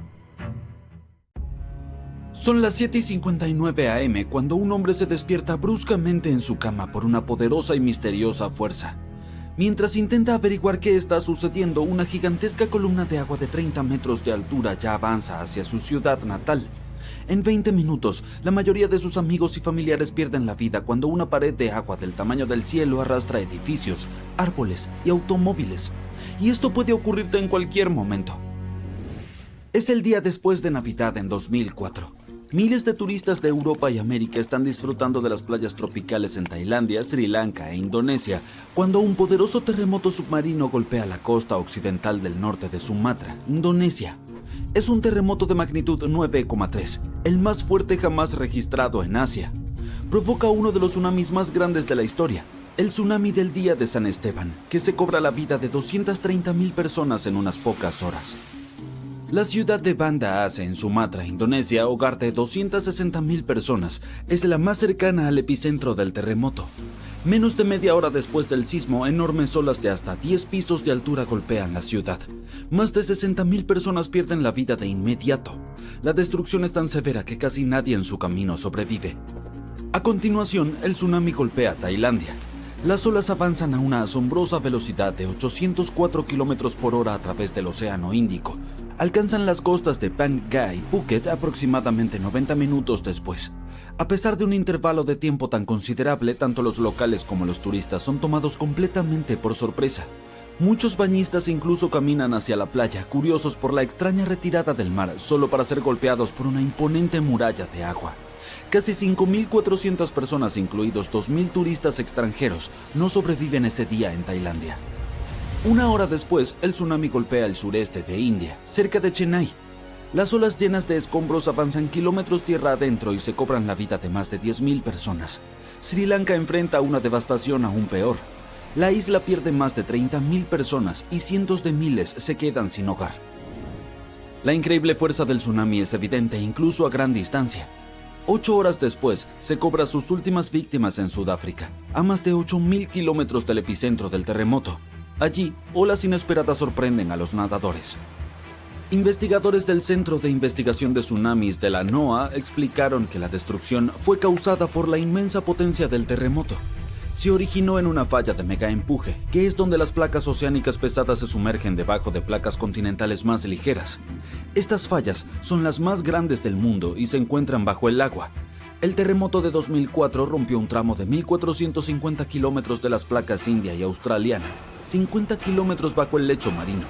Son las 7:59 AM cuando un hombre se despierta bruscamente en su cama por una poderosa y misteriosa fuerza. Mientras intenta averiguar qué está sucediendo, una gigantesca columna de agua de 30 metros de altura ya avanza hacia su ciudad natal. En 20 minutos, la mayoría de sus amigos y familiares pierden la vida cuando una pared de agua del tamaño del cielo arrastra edificios, árboles y automóviles. Y esto puede ocurrirte en cualquier momento. Es el día después de Navidad en 2004. Miles de turistas de Europa y América están disfrutando de las playas tropicales en Tailandia, Sri Lanka e Indonesia, cuando un poderoso terremoto submarino golpea la costa occidental del norte de Sumatra, Indonesia. Es un terremoto de magnitud 9,3, el más fuerte jamás registrado en Asia. Provoca uno de los tsunamis más grandes de la historia, el tsunami del día de San Esteban, que se cobra la vida de 230,000 personas en unas pocas horas. La ciudad de Banda Aceh en Sumatra, Indonesia, hogar de 260,000 personas, es la más cercana al epicentro del terremoto. Menos de media hora después del sismo, enormes olas de hasta 10 pisos de altura golpean la ciudad. Más de 60,000 personas pierden la vida de inmediato. La destrucción es tan severa que casi nadie en su camino sobrevive. A continuación, el tsunami golpea Tailandia. Las olas avanzan a una asombrosa velocidad de 804 km por hora a través del Océano Índico. Alcanzan las costas de Phang Nga y Phuket aproximadamente 90 minutos después. A pesar de un intervalo de tiempo tan considerable, tanto los locales como los turistas son tomados completamente por sorpresa. Muchos bañistas incluso caminan hacia la playa, curiosos por la extraña retirada del mar, solo para ser golpeados por una imponente muralla de agua. Casi 5,400 personas, incluidos 2,000 turistas extranjeros, no sobreviven ese día en Tailandia. Una hora después, el tsunami golpea el sureste de India, cerca de Chennai. Las olas llenas de escombros avanzan kilómetros tierra adentro y se cobran la vida de más de 10,000 personas. Sri Lanka enfrenta una devastación aún peor. La isla pierde más de 30,000 personas y cientos de miles se quedan sin hogar. La increíble fuerza del tsunami es evidente incluso a gran distancia. 8 horas después, se cobra sus últimas víctimas en Sudáfrica, a más de 8,000 kilómetros del epicentro del terremoto. Allí, olas inesperadas sorprenden a los nadadores. Investigadores del Centro de Investigación de Tsunamis de la NOAA explicaron que la destrucción fue causada por la inmensa potencia del terremoto. Se originó en una falla de megaempuje, que es donde las placas oceánicas pesadas se sumergen debajo de placas continentales más ligeras. Estas fallas son las más grandes del mundo y se encuentran bajo el agua. El terremoto de 2004 rompió un tramo de 1,450 kilómetros de las placas india y australiana, 50 kilómetros bajo el lecho marino.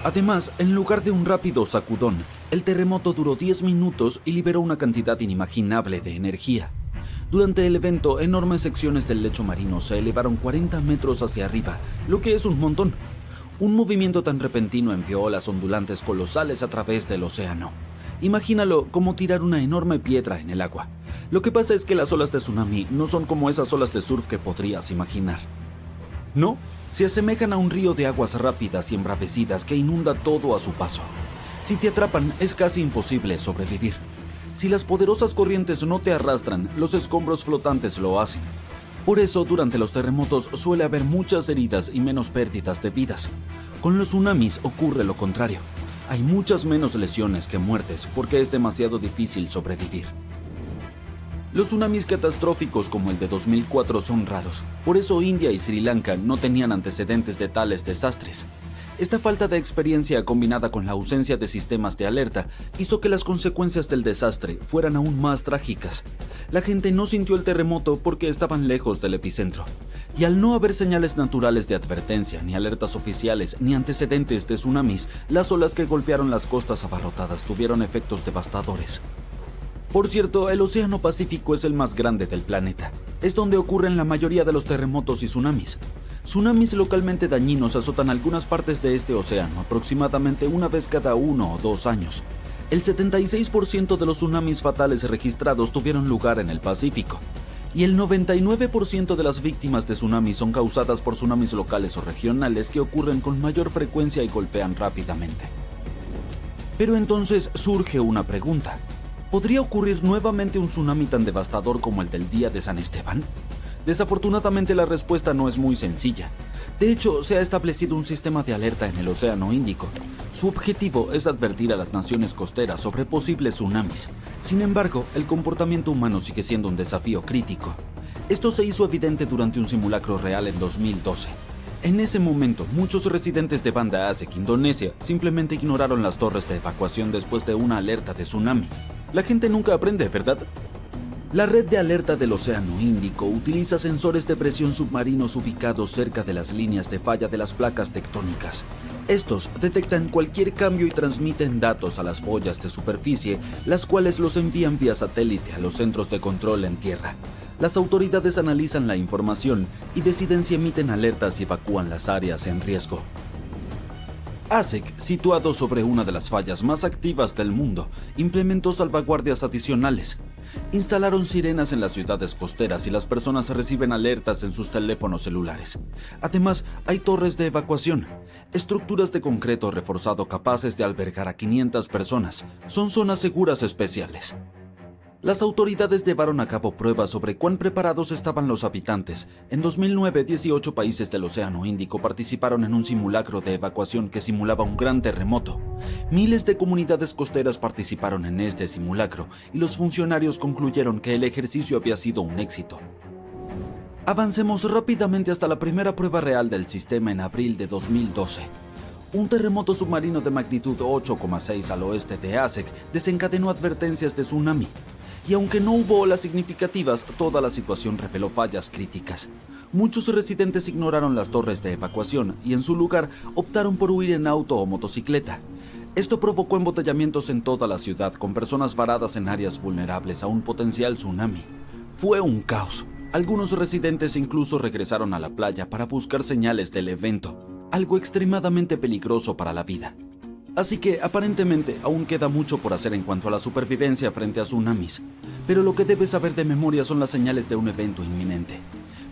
Además, en lugar de un rápido sacudón, el terremoto duró 10 minutos y liberó una cantidad inimaginable de energía. Durante el evento, enormes secciones del lecho marino se elevaron 40 metros hacia arriba, lo que es un montón. Un movimiento tan repentino envió olas ondulantes colosales a través del océano. Imagínalo como tirar una enorme piedra en el agua. Lo que pasa es que las olas de tsunami no son como esas olas de surf que podrías imaginar. No, se asemejan a un río de aguas rápidas y embravecidas que inunda todo a su paso. Si te atrapan, es casi imposible sobrevivir. Si las poderosas corrientes no te arrastran, los escombros flotantes lo hacen. Por eso, durante los terremotos suele haber muchas heridas y menos pérdidas de vidas. Con los tsunamis ocurre lo contrario. Hay muchas menos lesiones que muertes porque es demasiado difícil sobrevivir. Los tsunamis catastróficos como el de 2004 son raros, por eso India y Sri Lanka no tenían antecedentes de tales desastres. Esta falta de experiencia combinada con la ausencia de sistemas de alerta hizo que las consecuencias del desastre fueran aún más trágicas. La gente no sintió el terremoto porque estaban lejos del epicentro. Y al no haber señales naturales de advertencia, ni alertas oficiales, ni antecedentes de tsunamis, las olas que golpearon las costas abarrotadas tuvieron efectos devastadores. Por cierto, el Océano Pacífico es el más grande del planeta. Es donde ocurren la mayoría de los terremotos y tsunamis. Tsunamis localmente dañinos azotan algunas partes de este océano aproximadamente una vez cada 1 o 2 años. El 76% de los tsunamis fatales registrados tuvieron lugar en el Pacífico. Y el 99% de las víctimas de tsunamis son causadas por tsunamis locales o regionales que ocurren con mayor frecuencia y golpean rápidamente. Pero entonces surge una pregunta. ¿Podría ocurrir nuevamente un tsunami tan devastador como el del día de San Esteban? Desafortunadamente la respuesta no es muy sencilla. De hecho, se ha establecido un sistema de alerta en el Océano Índico. Su objetivo es advertir a las naciones costeras sobre posibles tsunamis. Sin embargo, el comportamiento humano sigue siendo un desafío crítico. Esto se hizo evidente durante un simulacro real en 2012. En ese momento, muchos residentes de Banda Aceh, Indonesia, simplemente ignoraron las torres de evacuación después de una alerta de tsunami. La gente nunca aprende, ¿verdad? La red de alerta del Océano Índico utiliza sensores de presión submarinos ubicados cerca de las líneas de falla de las placas tectónicas. Estos detectan cualquier cambio y transmiten datos a las boyas de superficie, las cuales los envían vía satélite a los centros de control en tierra. Las autoridades analizan la información y deciden si emiten alertas y evacúan las áreas en riesgo. ASEC, situado sobre una de las fallas más activas del mundo, implementó salvaguardias adicionales. Instalaron sirenas en las ciudades costeras y las personas reciben alertas en sus teléfonos celulares. Además, hay torres de evacuación, estructuras de concreto reforzado capaces de albergar a 500 personas. Son zonas seguras especiales. Las autoridades llevaron a cabo pruebas sobre cuán preparados estaban los habitantes. En 2009, 18 países del Océano Índico participaron en un simulacro de evacuación que simulaba un gran terremoto. Miles de comunidades costeras participaron en este simulacro y los funcionarios concluyeron que el ejercicio había sido un éxito. Avancemos rápidamente hasta la primera prueba real del sistema en abril de 2012. Un terremoto submarino de magnitud 8,6 al oeste de ASEC desencadenó advertencias de tsunami. Y aunque no hubo olas significativas, toda la situación reveló fallas críticas. Muchos residentes ignoraron las torres de evacuación y en su lugar optaron por huir en auto o motocicleta. Esto provocó embotellamientos en toda la ciudad, con personas varadas en áreas vulnerables a un potencial tsunami. Fue un caos. Algunos residentes incluso regresaron a la playa para buscar señales del evento, algo extremadamente peligroso para la vida. Así que, aparentemente, aún queda mucho por hacer en cuanto a la supervivencia frente a tsunamis. Pero lo que debes saber de memoria son las señales de un evento inminente.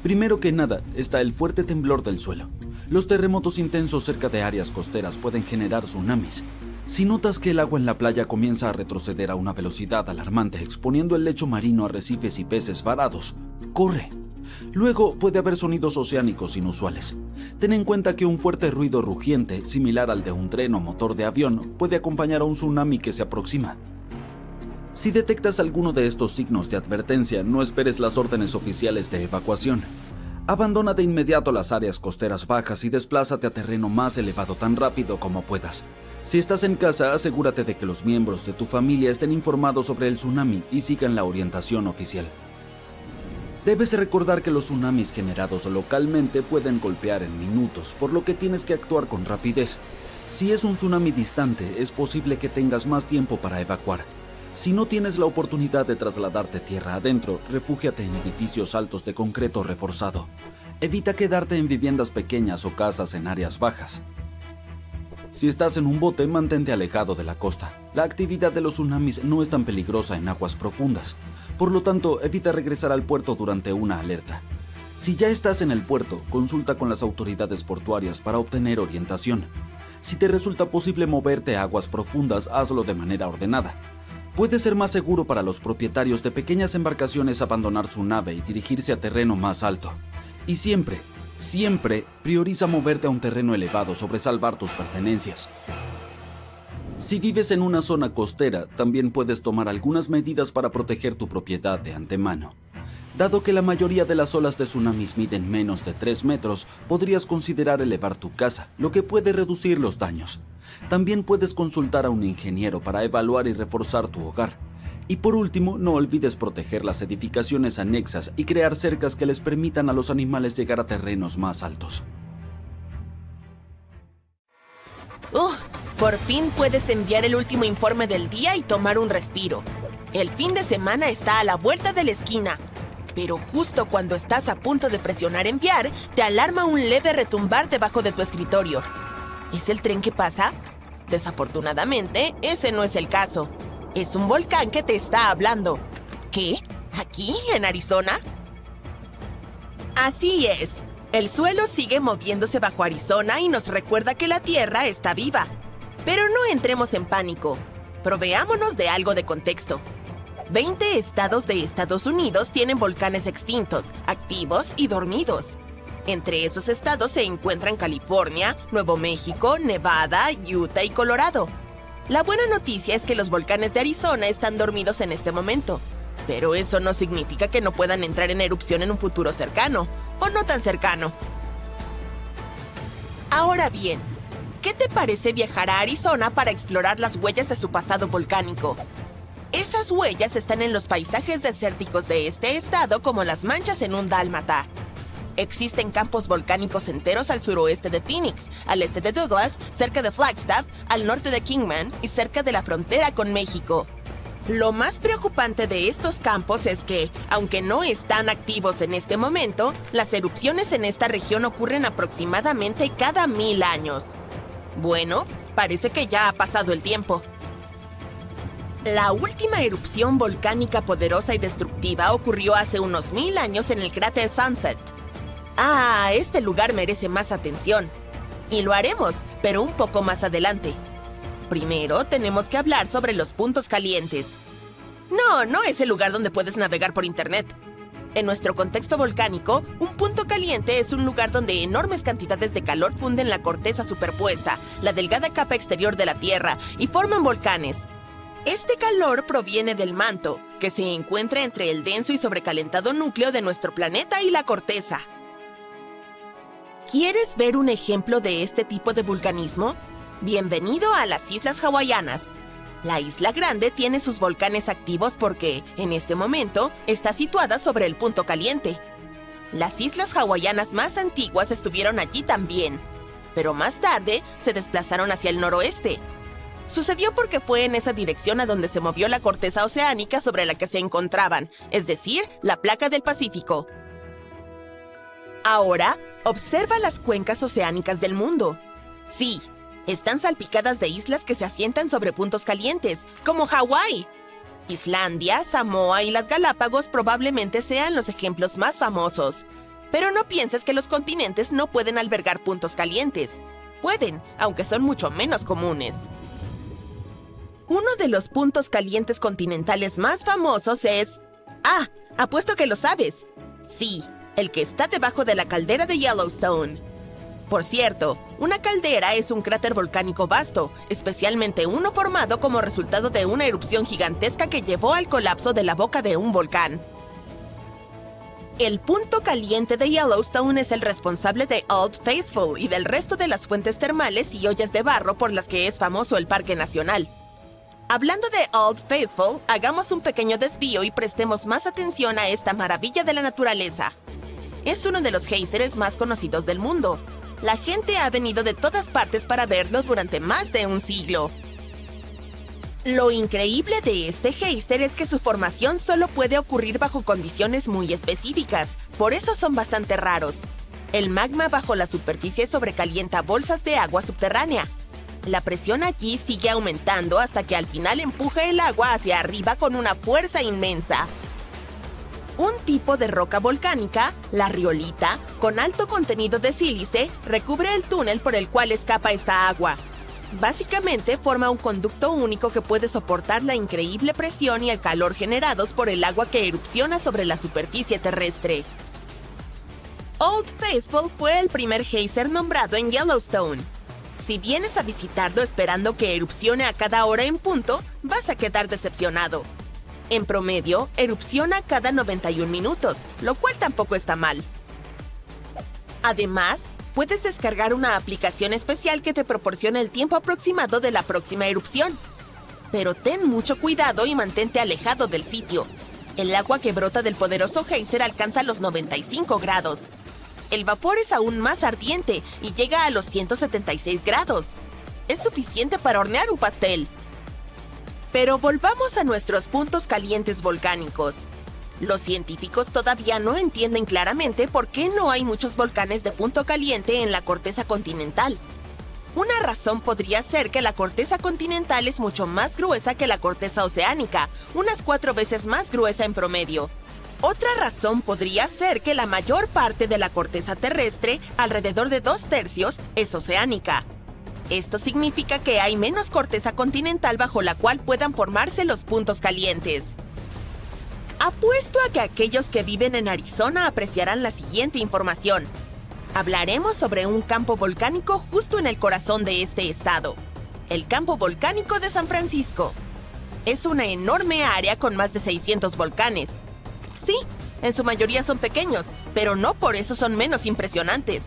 Primero que nada, está el fuerte temblor del suelo. Los terremotos intensos cerca de áreas costeras pueden generar tsunamis. Si notas que el agua en la playa comienza a retroceder a una velocidad alarmante, exponiendo el lecho marino a arrecifes y peces varados, corre. Luego puede haber sonidos oceánicos inusuales. Ten en cuenta que un fuerte ruido rugiente, similar al de un tren o motor de avión, puede acompañar a un tsunami que se aproxima. Si detectas alguno de estos signos de advertencia, no esperes las órdenes oficiales de evacuación. Abandona de inmediato las áreas costeras bajas y desplázate a terreno más elevado tan rápido como puedas. Si estás en casa, asegúrate de que los miembros de tu familia estén informados sobre el tsunami y sigan la orientación oficial. Debes recordar que los tsunamis generados localmente pueden golpear en minutos, por lo que tienes que actuar con rapidez. Si es un tsunami distante, es posible que tengas más tiempo para evacuar. Si no tienes la oportunidad de trasladarte tierra adentro, refúgiate en edificios altos de concreto reforzado. Evita quedarte en viviendas pequeñas o casas en áreas bajas. Si estás en un bote, mantente alejado de la costa. La actividad de los tsunamis no es tan peligrosa en aguas profundas. Por lo tanto, evita regresar al puerto durante una alerta. Si ya estás en el puerto, consulta con las autoridades portuarias para obtener orientación. Si te resulta posible moverte a aguas profundas, hazlo de manera ordenada. Puede ser más seguro para los propietarios de pequeñas embarcaciones abandonar su nave y dirigirse a terreno más alto. Y siempre prioriza moverte a un terreno elevado sobre salvar tus pertenencias. Si vives en una zona costera, también puedes tomar algunas medidas para proteger tu propiedad de antemano. Dado que la mayoría de las olas de tsunamis miden menos de 3 metros, podrías considerar elevar tu casa, lo que puede reducir los daños. También puedes consultar a un ingeniero para evaluar y reforzar tu hogar. Y por último, no olvides proteger las edificaciones anexas y crear cercas que les permitan a los animales llegar a terrenos más altos. Por fin puedes enviar el último informe del día y tomar un respiro. El fin de semana está a la vuelta de la esquina. Pero justo cuando estás a punto de presionar enviar, te alarma un leve retumbar debajo de tu escritorio. ¿Es el tren que pasa? Desafortunadamente, ese no es el caso. Es un volcán que te está hablando. ¿Qué? ¿Aquí, en Arizona? Así es. El suelo sigue moviéndose bajo Arizona y nos recuerda que la Tierra está viva. Pero no entremos en pánico. Proveámonos de algo de contexto. 20 estados de Estados Unidos tienen volcanes extintos, activos y dormidos. Entre esos estados se encuentran California, Nuevo México, Nevada, Utah y Colorado. La buena noticia es que los volcanes de Arizona están dormidos en este momento. Pero eso no significa que no puedan entrar en erupción en un futuro cercano, o no tan cercano. Ahora bien, ¿qué te parece viajar a Arizona para explorar las huellas de su pasado volcánico? Esas huellas están en los paisajes desérticos de este estado como las manchas en un dálmata. Existen campos volcánicos enteros al suroeste de Phoenix, al este de Douglas, cerca de Flagstaff, al norte de Kingman y cerca de la frontera con México. Lo más preocupante de estos campos es que, aunque no están activos en este momento, las erupciones en esta región ocurren aproximadamente cada 1000 años. Bueno, parece que ya ha pasado el tiempo. La última erupción volcánica poderosa y destructiva ocurrió hace unos 1000 años en el cráter Sunset. Este lugar merece más atención. Y lo haremos, pero un poco más adelante. Primero, tenemos que hablar sobre los puntos calientes. No es el lugar donde puedes navegar por internet. En nuestro contexto volcánico, un punto caliente es un lugar donde enormes cantidades de calor funden la corteza superpuesta, la delgada capa exterior de la Tierra, y forman volcanes. Este calor proviene del manto, que se encuentra entre el denso y sobrecalentado núcleo de nuestro planeta y la corteza. ¿Quieres ver un ejemplo de este tipo de vulcanismo? Bienvenido a las Islas Hawaianas. La isla grande tiene sus volcanes activos porque, en este momento, está situada sobre el punto caliente. Las islas hawaianas más antiguas estuvieron allí también, pero más tarde se desplazaron hacia el noroeste. Sucedió porque fue en esa dirección a donde se movió la corteza oceánica sobre la que se encontraban, es decir, la placa del Pacífico. Ahora, observa las cuencas oceánicas del mundo. Sí, están salpicadas de islas que se asientan sobre puntos calientes, como Hawái. Islandia, Samoa y las Galápagos probablemente sean los ejemplos más famosos. Pero no pienses que los continentes no pueden albergar puntos calientes. Pueden, aunque son mucho menos comunes. Uno de los puntos calientes continentales más famosos es... apuesto que lo sabes. Sí, el que está debajo de la caldera de Yellowstone. Por cierto, una caldera es un cráter volcánico vasto, especialmente uno formado como resultado de una erupción gigantesca que llevó al colapso de la boca de un volcán. El punto caliente de Yellowstone es el responsable de Old Faithful y del resto de las fuentes termales y ollas de barro por las que es famoso el Parque Nacional. Hablando de Old Faithful, hagamos un pequeño desvío y prestemos más atención a esta maravilla de la naturaleza. Es uno de los géiseres más conocidos del mundo. La gente ha venido de todas partes para verlo durante más de un siglo. Lo increíble de este géiser es que su formación solo puede ocurrir bajo condiciones muy específicas, por eso son bastante raros. El magma bajo la superficie sobrecalienta bolsas de agua subterránea. La presión allí sigue aumentando hasta que al final empuja el agua hacia arriba con una fuerza inmensa. Un tipo de roca volcánica, la riolita, con alto contenido de sílice, recubre el túnel por el cual escapa esta agua. Básicamente forma un conducto único que puede soportar la increíble presión y el calor generados por el agua que erupciona sobre la superficie terrestre. Old Faithful fue el primer géiser nombrado en Yellowstone. Si vienes a visitarlo esperando que erupcione a cada hora en punto, vas a quedar decepcionado. En promedio, erupciona cada 91 minutos, lo cual tampoco está mal. Además, puedes descargar una aplicación especial que te proporciona el tiempo aproximado de la próxima erupción. Pero ten mucho cuidado y mantente alejado del sitio. El agua que brota del poderoso géiser alcanza los 95 grados. El vapor es aún más ardiente y llega a los 176 grados. Es suficiente para hornear un pastel. Pero volvamos a nuestros puntos calientes volcánicos. Los científicos todavía no entienden claramente por qué no hay muchos volcanes de punto caliente en la corteza continental. Una razón podría ser que la corteza continental es mucho más gruesa que la corteza oceánica, unas 4 veces más gruesa en promedio. Otra razón podría ser que la mayor parte de la corteza terrestre, alrededor de 2/3, es oceánica. Esto significa que hay menos corteza continental bajo la cual puedan formarse los puntos calientes. Apuesto a que aquellos que viven en Arizona apreciarán la siguiente información. Hablaremos sobre un campo volcánico justo en el corazón de este estado. El campo volcánico de San Francisco. Es una enorme área con más de 600 volcanes. Sí, en su mayoría son pequeños, pero no por eso son menos impresionantes.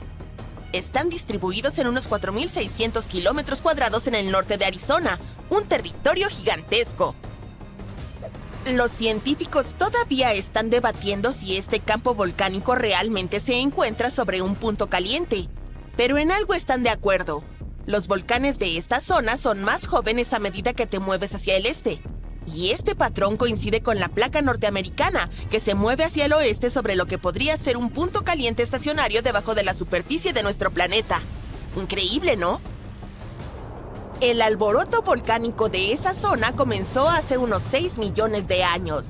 Están distribuidos en unos 4.600 kilómetros cuadrados en el norte de Arizona, un territorio gigantesco. Los científicos todavía están debatiendo si este campo volcánico realmente se encuentra sobre un punto caliente. Pero en algo están de acuerdo. Los volcanes de esta zona son más jóvenes a medida que te mueves hacia el este. Y este patrón coincide con la placa norteamericana, que se mueve hacia el oeste sobre lo que podría ser un punto caliente estacionario debajo de la superficie de nuestro planeta. Increíble, ¿no? El alboroto volcánico de esa zona comenzó hace unos 6 millones de años.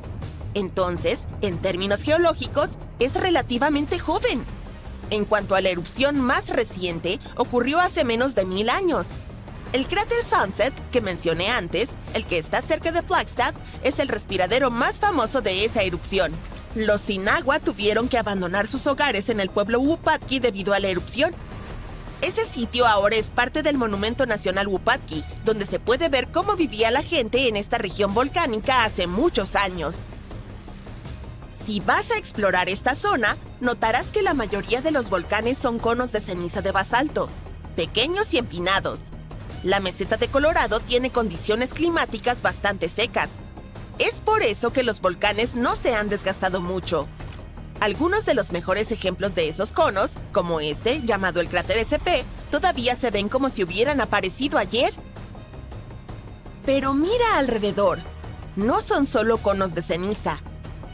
Entonces, en términos geológicos, es relativamente joven. En cuanto a la erupción más reciente, ocurrió hace menos de 1000 años. El cráter Sunset, que mencioné antes, el que está cerca de Flagstaff, es el respiradero más famoso de esa erupción. Los sin agua tuvieron que abandonar sus hogares en el pueblo Wupatki debido a la erupción. Ese sitio ahora es parte del Monumento Nacional Wupatki, donde se puede ver cómo vivía la gente en esta región volcánica hace muchos años. Si vas a explorar esta zona, notarás que la mayoría de los volcanes son conos de ceniza de basalto, pequeños y empinados. La meseta de Colorado tiene condiciones climáticas bastante secas. Es por eso que los volcanes no se han desgastado mucho. Algunos de los mejores ejemplos de esos conos, como este, llamado el cráter SP, todavía se ven como si hubieran aparecido ayer. Pero mira alrededor. No son solo conos de ceniza.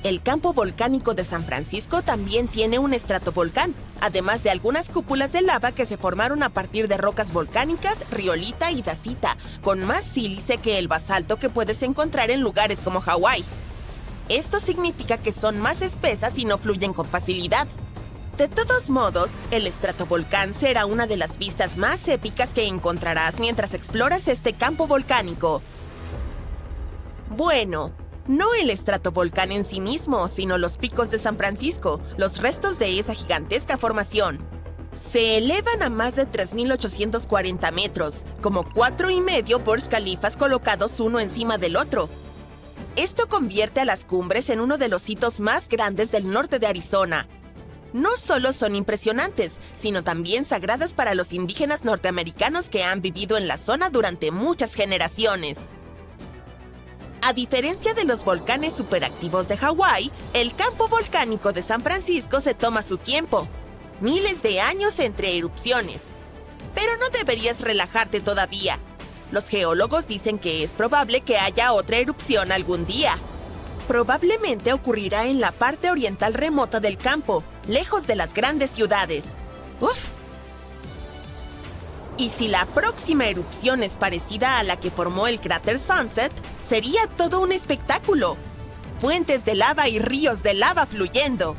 El campo volcánico de San Francisco también tiene un estratovolcán, además de algunas cúpulas de lava que se formaron a partir de rocas volcánicas, riolita y dacita, con más sílice que el basalto que puedes encontrar en lugares como Hawái. Esto significa que son más espesas y no fluyen con facilidad. De todos modos, el estratovolcán será una de las vistas más épicas que encontrarás mientras exploras este campo volcánico. Bueno, no el estratovolcán en sí mismo, sino los picos de San Francisco, los restos de esa gigantesca formación. Se elevan a más de 3.840 metros, como 4,5 Burj Khalifas colocados uno encima del otro. Esto convierte a las cumbres en uno de los hitos más grandes del norte de Arizona. No solo son impresionantes, sino también sagradas para los indígenas norteamericanos que han vivido en la zona durante muchas generaciones. A diferencia de los volcanes superactivos de Hawái, el campo volcánico de San Francisco se toma su tiempo. Miles de años entre erupciones. Pero no deberías relajarte todavía. Los geólogos dicen que es probable que haya otra erupción algún día. Probablemente ocurrirá en la parte oriental remota del campo, lejos de las grandes ciudades. ¡Uf! Y si la próxima erupción es parecida a la que formó el cráter Sunset, sería todo un espectáculo. Fuentes de lava y ríos de lava fluyendo.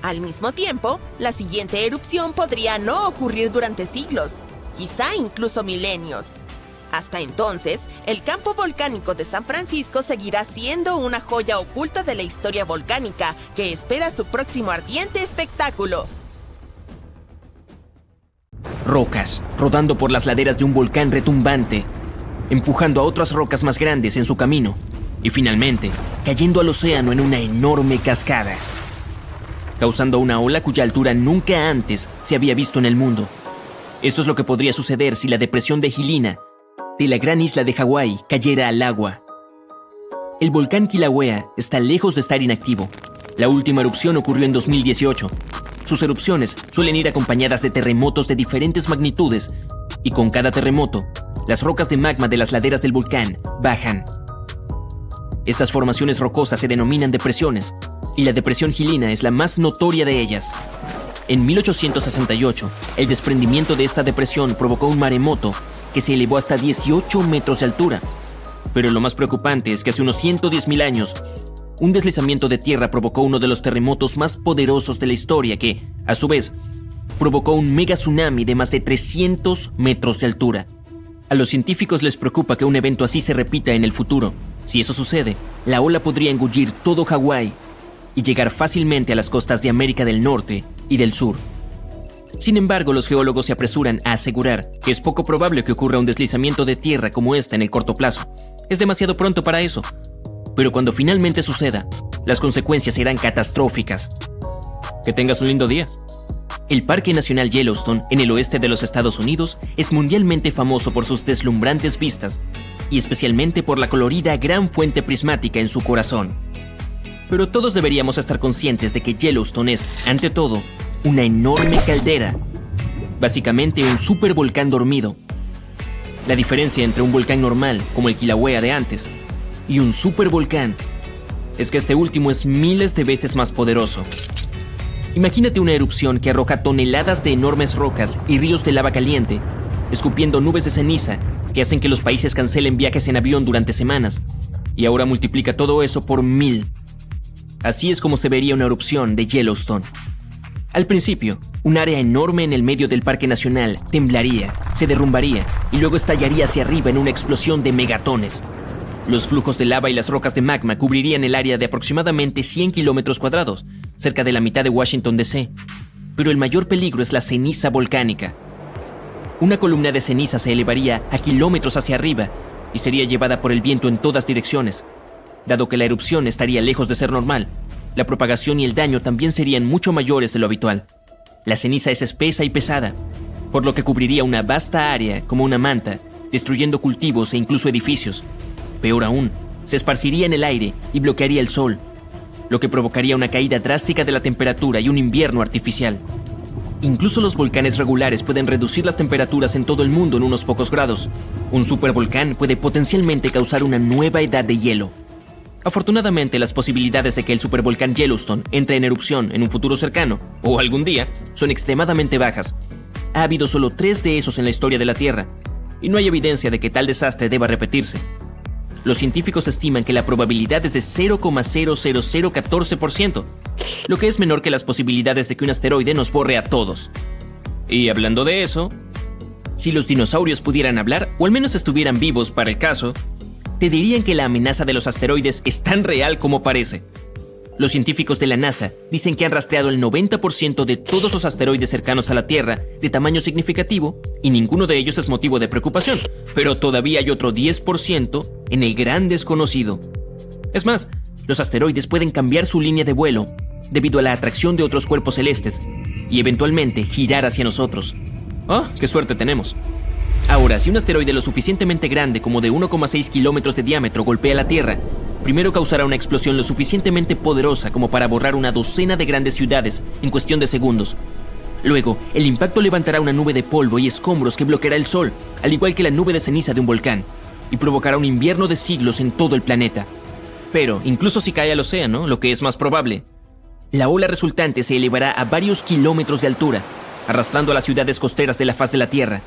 Al mismo tiempo, la siguiente erupción podría no ocurrir durante siglos, quizá incluso milenios. Hasta entonces, el campo volcánico de San Francisco seguirá siendo una joya oculta de la historia volcánica que espera su próximo ardiente espectáculo. Rocas, rodando por las laderas de un volcán retumbante, empujando a otras rocas más grandes en su camino, y finalmente, cayendo al océano en una enorme cascada, causando una ola cuya altura nunca antes se había visto en el mundo. Esto es lo que podría suceder si la depresión de Helena, de la gran isla de Hawái, cayera al agua. El volcán Kilauea está lejos de estar inactivo. La última erupción ocurrió en 2018. Sus erupciones suelen ir acompañadas de terremotos de diferentes magnitudes, y con cada terremoto, las rocas de magma de las laderas del volcán bajan. Estas formaciones rocosas se denominan depresiones, y la depresión Helena es la más notoria de ellas. En 1868, el desprendimiento de esta depresión provocó un maremoto que se elevó hasta 18 metros de altura. Pero lo más preocupante es que hace unos 110.000 años, un deslizamiento de tierra provocó uno de los terremotos más poderosos de la historia que, a su vez, provocó un mega tsunami de más de 300 metros de altura. A los científicos les preocupa que un evento así se repita en el futuro. Si eso sucede, la ola podría engullir todo Hawái y llegar fácilmente a las costas de América del Norte y del Sur. Sin embargo, los geólogos se apresuran a asegurar que es poco probable que ocurra un deslizamiento de tierra como este en el corto plazo. Es demasiado pronto para eso. Pero cuando finalmente suceda, las consecuencias serán catastróficas. Que tengas un lindo día. El Parque Nacional Yellowstone, en el oeste de los Estados Unidos, es mundialmente famoso por sus deslumbrantes vistas y especialmente por la colorida gran fuente prismática en su corazón. Pero todos deberíamos estar conscientes de que Yellowstone es, ante todo, una enorme caldera, básicamente un supervolcán dormido. La diferencia entre un volcán normal, como el Kilauea de antes, y un supervolcán es que este último es miles de veces más poderoso. Imagínate una erupción que arroja toneladas de enormes rocas y ríos de lava caliente, escupiendo nubes de ceniza que hacen que los países cancelen viajes en avión durante semanas, y ahora multiplica todo eso por 1000. Así es como se vería una erupción de Yellowstone. Al principio, un área enorme en el medio del Parque Nacional temblaría, se derrumbaría y luego estallaría hacia arriba en una explosión de megatones. Los flujos de lava y las rocas de magma cubrirían el área de aproximadamente 100 kilómetros cuadrados, cerca de la mitad de Washington, D.C. Pero el mayor peligro es la ceniza volcánica. Una columna de ceniza se elevaría a kilómetros hacia arriba y sería llevada por el viento en todas direcciones. Dado que la erupción estaría lejos de ser normal, la propagación y el daño también serían mucho mayores de lo habitual. La ceniza es espesa y pesada, por lo que cubriría una vasta área como una manta, destruyendo cultivos e incluso edificios. Peor aún, se esparciría en el aire y bloquearía el sol, lo que provocaría una caída drástica de la temperatura y un invierno artificial. Incluso los volcanes regulares pueden reducir las temperaturas en todo el mundo en unos pocos grados. Un supervolcán puede potencialmente causar una nueva edad de hielo. Afortunadamente, las posibilidades de que el supervolcán Yellowstone entre en erupción en un futuro cercano, o algún día, son extremadamente bajas. Ha habido solo 3 de esos en la historia de la Tierra, y no hay evidencia de que tal desastre deba repetirse. Los científicos estiman que la probabilidad es de 0,00014%, lo que es menor que las posibilidades de que un asteroide nos borre a todos. Y hablando de eso, si los dinosaurios pudieran hablar, o al menos estuvieran vivos para el caso, te dirían que la amenaza de los asteroides es tan real como parece. Los científicos de la NASA dicen que han rastreado el 90% de todos los asteroides cercanos a la Tierra de tamaño significativo y ninguno de ellos es motivo de preocupación, pero todavía hay otro 10% en el gran desconocido. Es más, los asteroides pueden cambiar su línea de vuelo debido a la atracción de otros cuerpos celestes y eventualmente girar hacia nosotros. ¡Oh, qué suerte tenemos! Ahora, si un asteroide lo suficientemente grande como de 1,6 kilómetros de diámetro golpea la Tierra, primero causará una explosión lo suficientemente poderosa como para borrar una docena de grandes ciudades en cuestión de segundos. Luego, el impacto levantará una nube de polvo y escombros que bloqueará el sol, al igual que la nube de ceniza de un volcán, y provocará un invierno de siglos en todo el planeta. Pero, incluso si cae al océano, lo que es más probable, la ola resultante se elevará a varios kilómetros de altura, arrastrando a las ciudades costeras de la faz de la Tierra.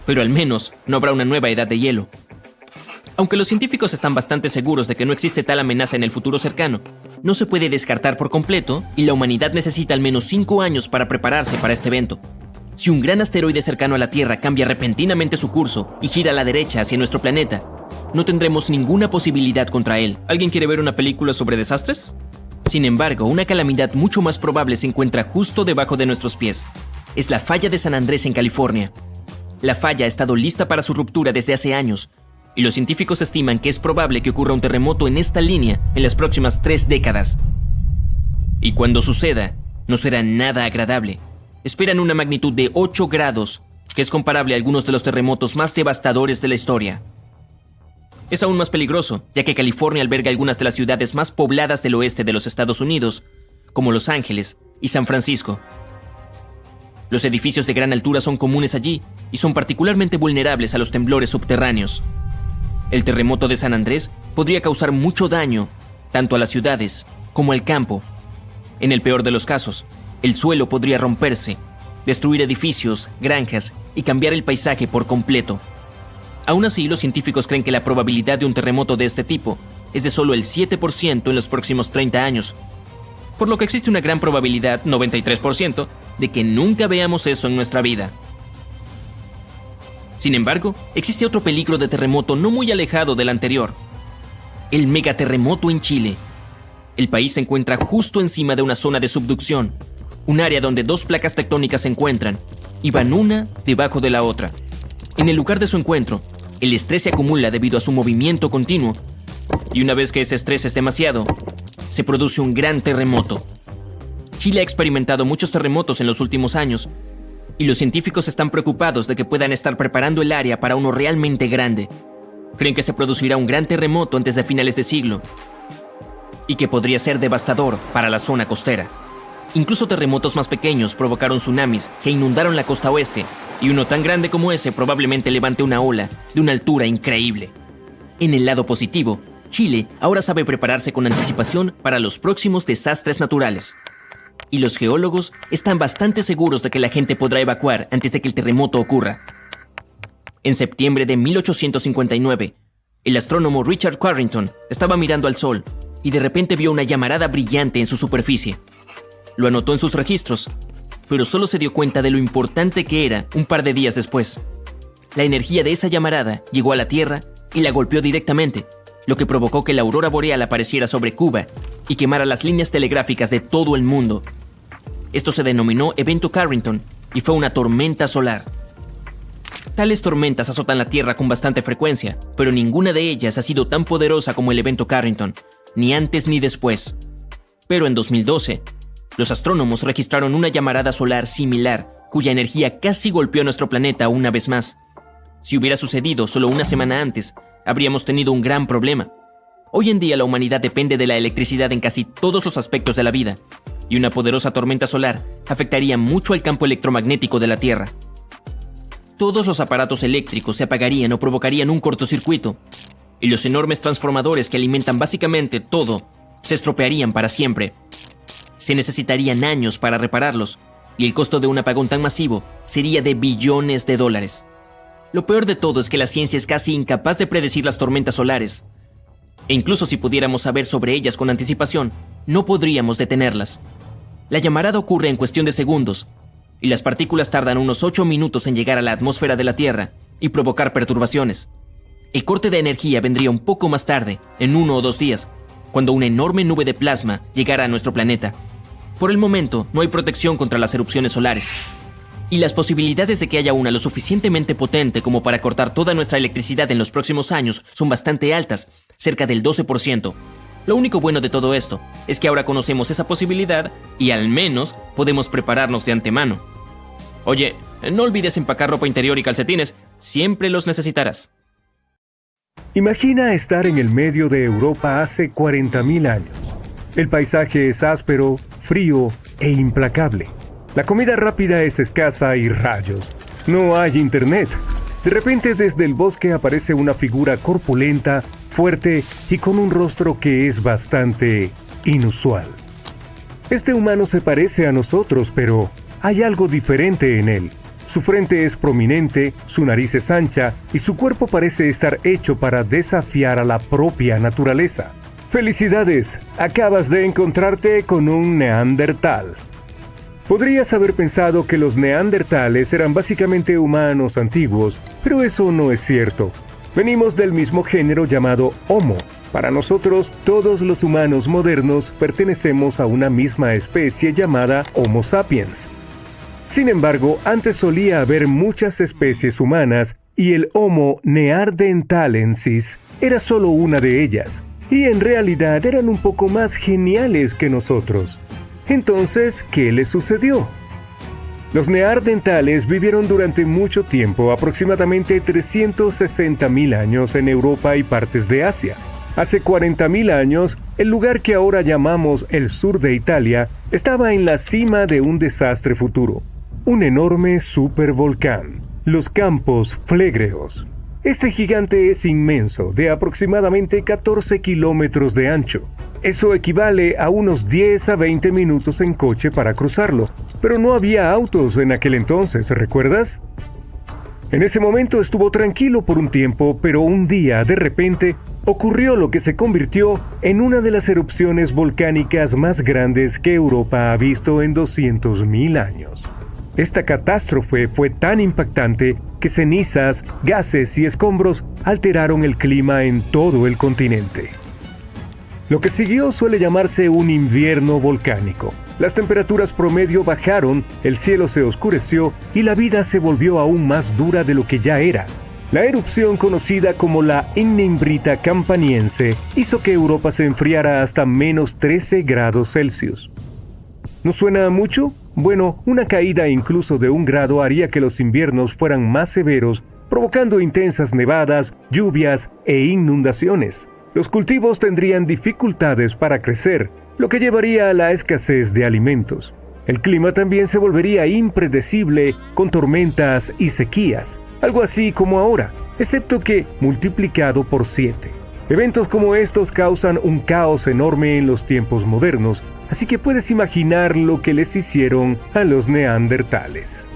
Pero al menos no habrá una nueva edad de hielo. Aunque los científicos están bastante seguros de que no existe tal amenaza en el futuro cercano, no se puede descartar por completo y la humanidad necesita al menos 5 años para prepararse para este evento. Si un gran asteroide cercano a la Tierra cambia repentinamente su curso y gira a la derecha hacia nuestro planeta, no tendremos ninguna posibilidad contra él. ¿Alguien quiere ver una película sobre desastres? Sin embargo, una calamidad mucho más probable se encuentra justo debajo de nuestros pies. Es la falla de San Andrés en California. La falla ha estado lista para su ruptura desde hace años, y los científicos estiman que es probable que ocurra un terremoto en esta línea en las próximas 3 décadas. Y cuando suceda, no será nada agradable. Esperan una magnitud de 8 grados, que es comparable a algunos de los terremotos más devastadores de la historia. Es aún más peligroso, ya que California alberga algunas de las ciudades más pobladas del oeste de los Estados Unidos, como Los Ángeles y San Francisco. Los edificios de gran altura son comunes allí y son particularmente vulnerables a los temblores subterráneos. El terremoto de San Andrés podría causar mucho daño, tanto a las ciudades como al campo. En el peor de los casos, el suelo podría romperse, destruir edificios, granjas y cambiar el paisaje por completo. Aún así, los científicos creen que la probabilidad de un terremoto de este tipo es de solo el 7% en los próximos 30 años, por lo que existe una gran probabilidad, 93%, de que nunca veamos eso en nuestra vida. Sin embargo, existe otro peligro de terremoto no muy alejado del anterior: el megaterremoto en Chile. El país se encuentra justo encima de una zona de subducción, un área donde 2 placas tectónicas se encuentran y van una debajo de la otra. En el lugar de su encuentro, el estrés se acumula debido a su movimiento continuo, y una vez que ese estrés es demasiado, se produce un gran terremoto. Chile ha experimentado muchos terremotos en los últimos años, y los científicos están preocupados de que puedan estar preparando el área para uno realmente grande. Creen que se producirá un gran terremoto antes de finales de siglo y que podría ser devastador para la zona costera. Incluso terremotos más pequeños provocaron tsunamis que inundaron la costa oeste, y uno tan grande como ese probablemente levante una ola de una altura increíble. En el lado positivo, Chile ahora sabe prepararse con anticipación para los próximos desastres naturales. Y los geólogos están bastante seguros de que la gente podrá evacuar antes de que el terremoto ocurra. En septiembre de 1859, el astrónomo Richard Carrington estaba mirando al Sol y de repente vio una llamarada brillante en su superficie. Lo anotó en sus registros, pero solo se dio cuenta de lo importante que era un par de días después. La energía de esa llamarada llegó a la Tierra y la golpeó directamente, lo que provocó que la aurora boreal apareciera sobre Cuba y quemara las líneas telegráficas de todo el mundo. Esto se denominó Evento Carrington y fue una tormenta solar. Tales tormentas azotan la Tierra con bastante frecuencia, pero ninguna de ellas ha sido tan poderosa como el Evento Carrington, ni antes ni después. Pero en 2012, los astrónomos registraron una llamarada solar similar, cuya energía casi golpeó a nuestro planeta una vez más. Si hubiera sucedido solo una semana antes, habríamos tenido un gran problema. Hoy en día la humanidad depende de la electricidad en casi todos los aspectos de la vida, y una poderosa tormenta solar afectaría mucho al campo electromagnético de la Tierra. Todos los aparatos eléctricos se apagarían o provocarían un cortocircuito, y los enormes transformadores que alimentan básicamente todo se estropearían para siempre. Se necesitarían años para repararlos, y el costo de un apagón tan masivo sería de billones de dólares. Lo peor de todo es que la ciencia es casi incapaz de predecir las tormentas solares. E incluso si pudiéramos saber sobre ellas con anticipación, no podríamos detenerlas. La llamarada ocurre en cuestión de segundos, y las partículas tardan unos 8 minutos en llegar a la atmósfera de la Tierra y provocar perturbaciones. El corte de energía vendría un poco más tarde, en 1 o 2 días, cuando una enorme nube de plasma llegara a nuestro planeta. Por el momento, no hay protección contra las erupciones solares, y las posibilidades de que haya una lo suficientemente potente como para cortar toda nuestra electricidad en los próximos años son bastante altas, cerca del 12%. Lo único bueno de todo esto es que ahora conocemos esa posibilidad y al menos podemos prepararnos de antemano. Oye, no olvides empacar ropa interior y calcetines, siempre los necesitarás. Imagina estar en el medio de Europa hace 40.000 años. El paisaje es áspero, frío e implacable. La comida rápida es escasa y rayos. No hay internet. De repente desde el bosque aparece una figura corpulenta, fuerte y con un rostro que es bastante inusual. Este humano se parece a nosotros, pero hay algo diferente en él. Su frente es prominente, su nariz es ancha y su cuerpo parece estar hecho para desafiar a la propia naturaleza. ¡Felicidades! Acabas de encontrarte con un neandertal. Podrías haber pensado que los neandertales eran básicamente humanos antiguos, pero eso no es cierto. Venimos del mismo género llamado Homo. Para nosotros, todos los humanos modernos pertenecemos a una misma especie llamada Homo sapiens. Sin embargo, antes solía haber muchas especies humanas y el Homo neanderthalensis era solo una de ellas, y en realidad eran un poco más geniales que nosotros. Entonces, ¿qué les sucedió? Los neandertales vivieron durante mucho tiempo, aproximadamente 360.000 años en Europa y partes de Asia. Hace 40.000 años, el lugar que ahora llamamos el sur de Italia estaba en la cima de un desastre futuro. Un enorme supervolcán, los Campos Flegreos. Este gigante es inmenso, de aproximadamente 14 kilómetros de ancho. Eso equivale a unos 10 a 20 minutos en coche para cruzarlo, pero no había autos en aquel entonces, ¿recuerdas? En ese momento estuvo tranquilo por un tiempo, pero un día, de repente, ocurrió lo que se convirtió en una de las erupciones volcánicas más grandes que Europa ha visto en 200.000 años. Esta catástrofe fue tan impactante que cenizas, gases y escombros alteraron el clima en todo el continente. Lo que siguió suele llamarse un invierno volcánico. Las temperaturas promedio bajaron, el cielo se oscureció y la vida se volvió aún más dura de lo que ya era. La erupción conocida como la Ignimbrita Campaniense hizo que Europa se enfriara hasta menos 13 grados Celsius. ¿No suena mucho? Bueno, una caída incluso de 1 grado haría que los inviernos fueran más severos provocando intensas nevadas, lluvias e inundaciones. Los cultivos tendrían dificultades para crecer, lo que llevaría a la escasez de alimentos. El clima también se volvería impredecible con tormentas y sequías, algo así como ahora, excepto que multiplicado por 7. Eventos como estos causan un caos enorme en los tiempos modernos, así que puedes imaginar lo que les hicieron a los neandertales.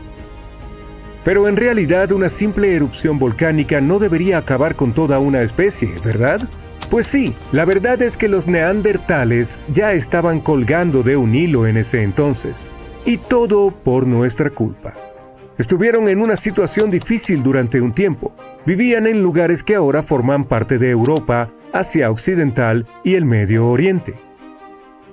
Pero en realidad una simple erupción volcánica no debería acabar con toda una especie, ¿verdad? Pues sí, la verdad es que los neandertales ya estaban colgando de un hilo en ese entonces, y todo por nuestra culpa. Estuvieron en una situación difícil durante un tiempo. Vivían en lugares que ahora forman parte de Europa, Asia Occidental y el Medio Oriente.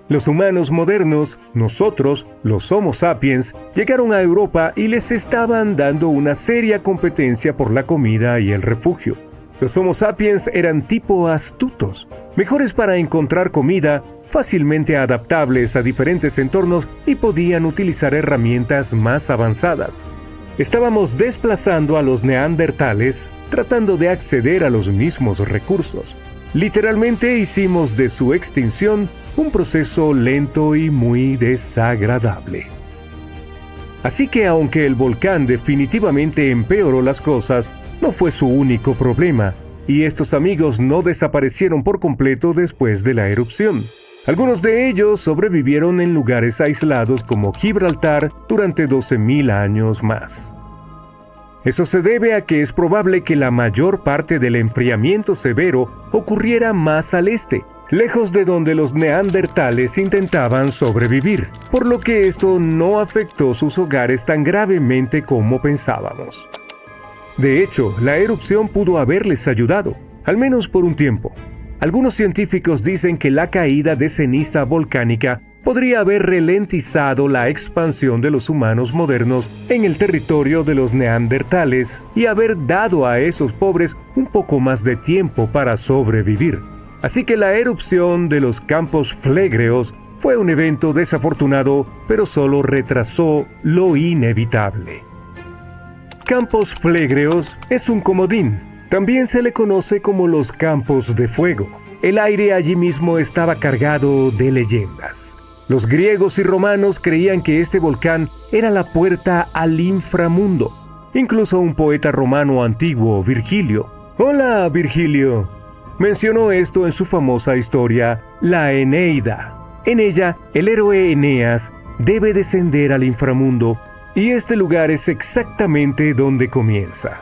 Los humanos modernos, nosotros, los Homo sapiens, llegaron a Europa y les estaban dando una seria competencia por la comida y el refugio. Los Homo sapiens eran tipo astutos, mejores para encontrar comida, fácilmente adaptables a diferentes entornos y podían utilizar herramientas más avanzadas. Estábamos desplazando a los neandertales tratando de acceder a los mismos recursos. Literalmente hicimos de su extinción un proceso lento y muy desagradable. Así que aunque el volcán definitivamente empeoró las cosas, no fue su único problema, y estos amigos no desaparecieron por completo después de la erupción. Algunos de ellos sobrevivieron en lugares aislados como Gibraltar durante 12.000 años más. Eso se debe a que es probable que la mayor parte del enfriamiento severo ocurriera más al este, lejos de donde los neandertales intentaban sobrevivir, por lo que esto no afectó sus hogares tan gravemente como pensábamos. De hecho, la erupción pudo haberles ayudado, al menos por un tiempo. Algunos científicos dicen que la caída de ceniza volcánica podría haber ralentizado la expansión de los humanos modernos en el territorio de los neandertales y haber dado a esos pobres un poco más de tiempo para sobrevivir. Así que la erupción de los campos flégreos fue un evento desafortunado, pero solo retrasó lo inevitable. Campos flégreos es un comodín. También se le conoce como los campos de fuego. El aire allí mismo estaba cargado de leyendas. Los griegos y romanos creían que este volcán era la puerta al inframundo. Incluso un poeta romano antiguo, Virgilio. ¡Hola, Virgilio! Mencionó esto en su famosa historia, la Eneida. En ella, el héroe Eneas debe descender al inframundo, y este lugar es exactamente donde comienza.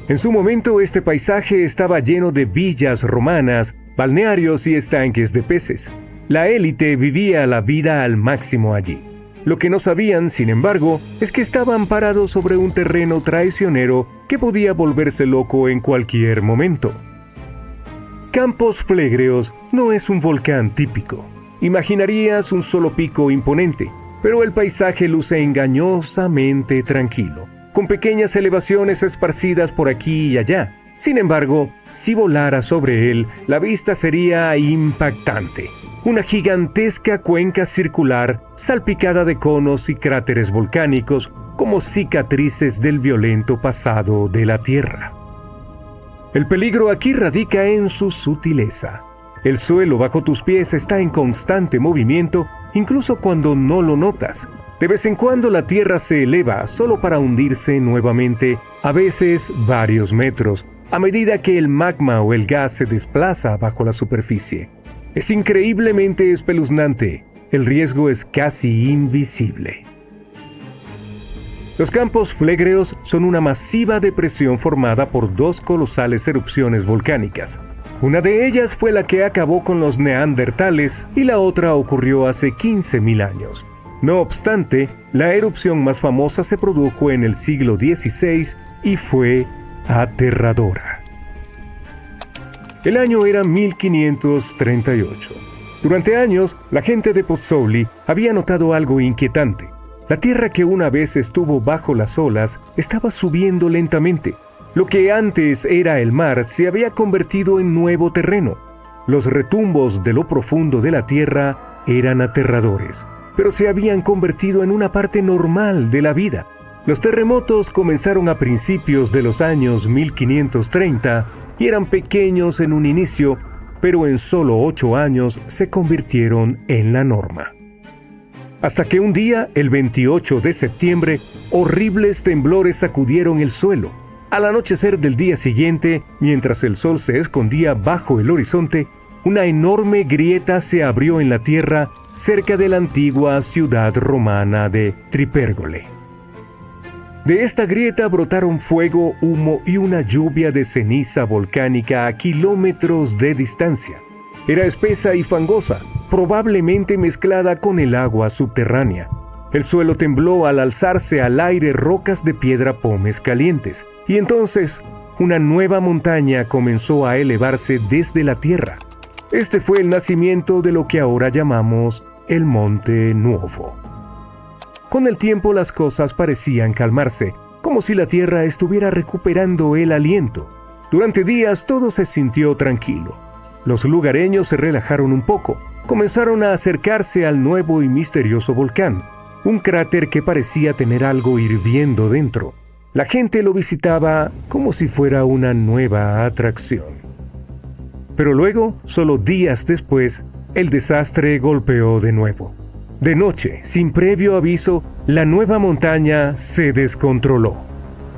En su momento, este paisaje estaba lleno de villas romanas, balnearios y estanques de peces. La élite vivía la vida al máximo allí. Lo que no sabían, sin embargo, es que estaban parados sobre un terreno traicionero que podía volverse loco en cualquier momento. Campos Flégreos no es un volcán típico. Imaginarías un solo pico imponente, pero el paisaje luce engañosamente tranquilo, con pequeñas elevaciones esparcidas por aquí y allá. Sin embargo, si volara sobre él, la vista sería impactante. Una gigantesca cuenca circular salpicada de conos y cráteres volcánicos como cicatrices del violento pasado de la Tierra. El peligro aquí radica en su sutileza. El suelo bajo tus pies está en constante movimiento, incluso cuando no lo notas. De vez en cuando la Tierra se eleva solo para hundirse nuevamente, a veces varios metros, a medida que el magma o el gas se desplaza bajo la superficie. Es increíblemente espeluznante. El riesgo es casi invisible. Los campos flégreos son una masiva depresión formada por dos colosales erupciones volcánicas. Una de ellas fue la que acabó con los neandertales y la otra ocurrió hace 15.000 años. No obstante, la erupción más famosa se produjo en el siglo XVI y fue aterradora. El año era 1538. Durante años, la gente de Pozzuoli había notado algo inquietante. La tierra que una vez estuvo bajo las olas estaba subiendo lentamente. Lo que antes era el mar se había convertido en nuevo terreno. Los retumbos de lo profundo de la tierra eran aterradores, pero se habían convertido en una parte normal de la vida. Los terremotos comenzaron a principios de los años 1530 y eran pequeños en un inicio, pero en solo 8 años se convirtieron en la norma. Hasta que un día, el 28 de septiembre, horribles temblores sacudieron el suelo. Al anochecer del día siguiente, mientras el sol se escondía bajo el horizonte, una enorme grieta se abrió en la tierra cerca de la antigua ciudad romana de Tripérgole. De esta grieta brotaron fuego, humo y una lluvia de ceniza volcánica a kilómetros de distancia. Era espesa y fangosa, probablemente mezclada con el agua subterránea. El suelo tembló al alzarse al aire rocas de piedra pómez calientes, y entonces una nueva montaña comenzó a elevarse desde la tierra. Este fue el nacimiento de lo que ahora llamamos el Monte Nuovo. Con el tiempo las cosas parecían calmarse, como si la tierra estuviera recuperando el aliento. Durante días todo se sintió tranquilo. Los lugareños se relajaron un poco, comenzaron a acercarse al nuevo y misterioso volcán, un cráter que parecía tener algo hirviendo dentro. La gente lo visitaba como si fuera una nueva atracción. Pero luego, solo días después, el desastre golpeó de nuevo. De noche, sin previo aviso, la nueva montaña se descontroló.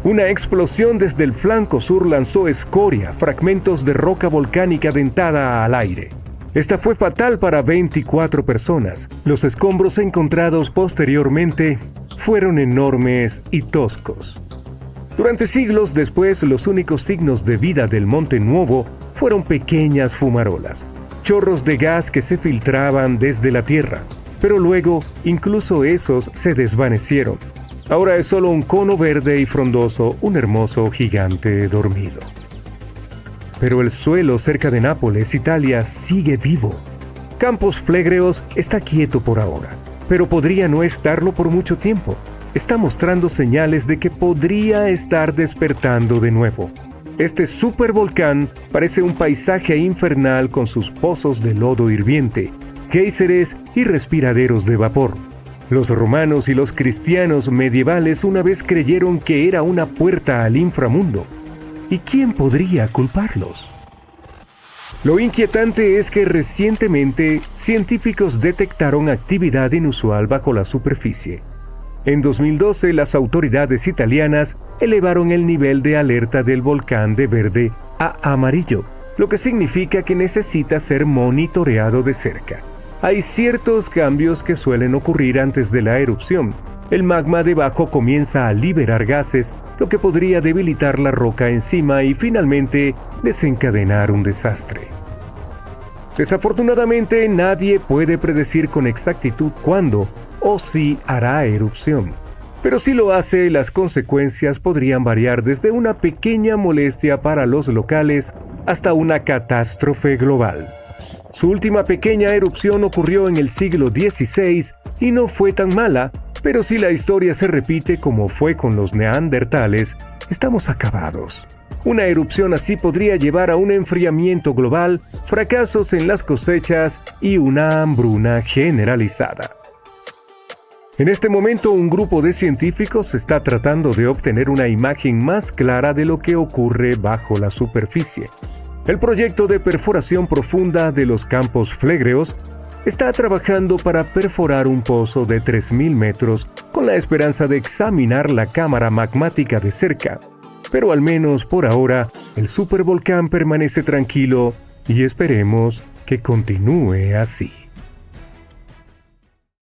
Una explosión desde el flanco sur lanzó escoria, fragmentos de roca volcánica dentada al aire. Esta fue fatal para 24 personas. Los escombros encontrados posteriormente fueron enormes y toscos. Durante siglos después, los únicos signos de vida del Monte Nuovo fueron pequeñas fumarolas, chorros de gas que se filtraban desde la tierra. Pero luego, incluso esos se desvanecieron. Ahora es solo un cono verde y frondoso, un hermoso gigante dormido. Pero el suelo cerca de Nápoles, Italia, sigue vivo. Campos Flegreos está quieto por ahora, pero podría no estarlo por mucho tiempo. Está mostrando señales de que podría estar despertando de nuevo. Este supervolcán parece un paisaje infernal con sus pozos de lodo hirviente, géiseres y respiraderos de vapor. Los romanos y los cristianos medievales una vez creyeron que era una puerta al inframundo. ¿Y quién podría culparlos? Lo inquietante es que recientemente científicos detectaron actividad inusual bajo la superficie. En 2012 las autoridades italianas elevaron el nivel de alerta del volcán de verde a amarillo, lo que significa que necesita ser monitoreado de cerca. Hay ciertos cambios que suelen ocurrir antes de la erupción. El magma debajo comienza a liberar gases, lo que podría debilitar la roca encima y finalmente desencadenar un desastre. Desafortunadamente, nadie puede predecir con exactitud cuándo o si hará erupción. Pero si lo hace, las consecuencias podrían variar desde una pequeña molestia para los locales hasta una catástrofe global. Su última pequeña erupción ocurrió en el siglo XVI y no fue tan mala, pero si la historia se repite como fue con los neandertales, estamos acabados. Una erupción así podría llevar a un enfriamiento global, fracasos en las cosechas y una hambruna generalizada. En este momento, un grupo de científicos está tratando de obtener una imagen más clara de lo que ocurre bajo la superficie. El proyecto de perforación profunda de los Campos Flegreos está trabajando para perforar un pozo de 3.000 metros con la esperanza de examinar la cámara magmática de cerca. Pero al menos por ahora, el supervolcán permanece tranquilo y esperemos que continúe así.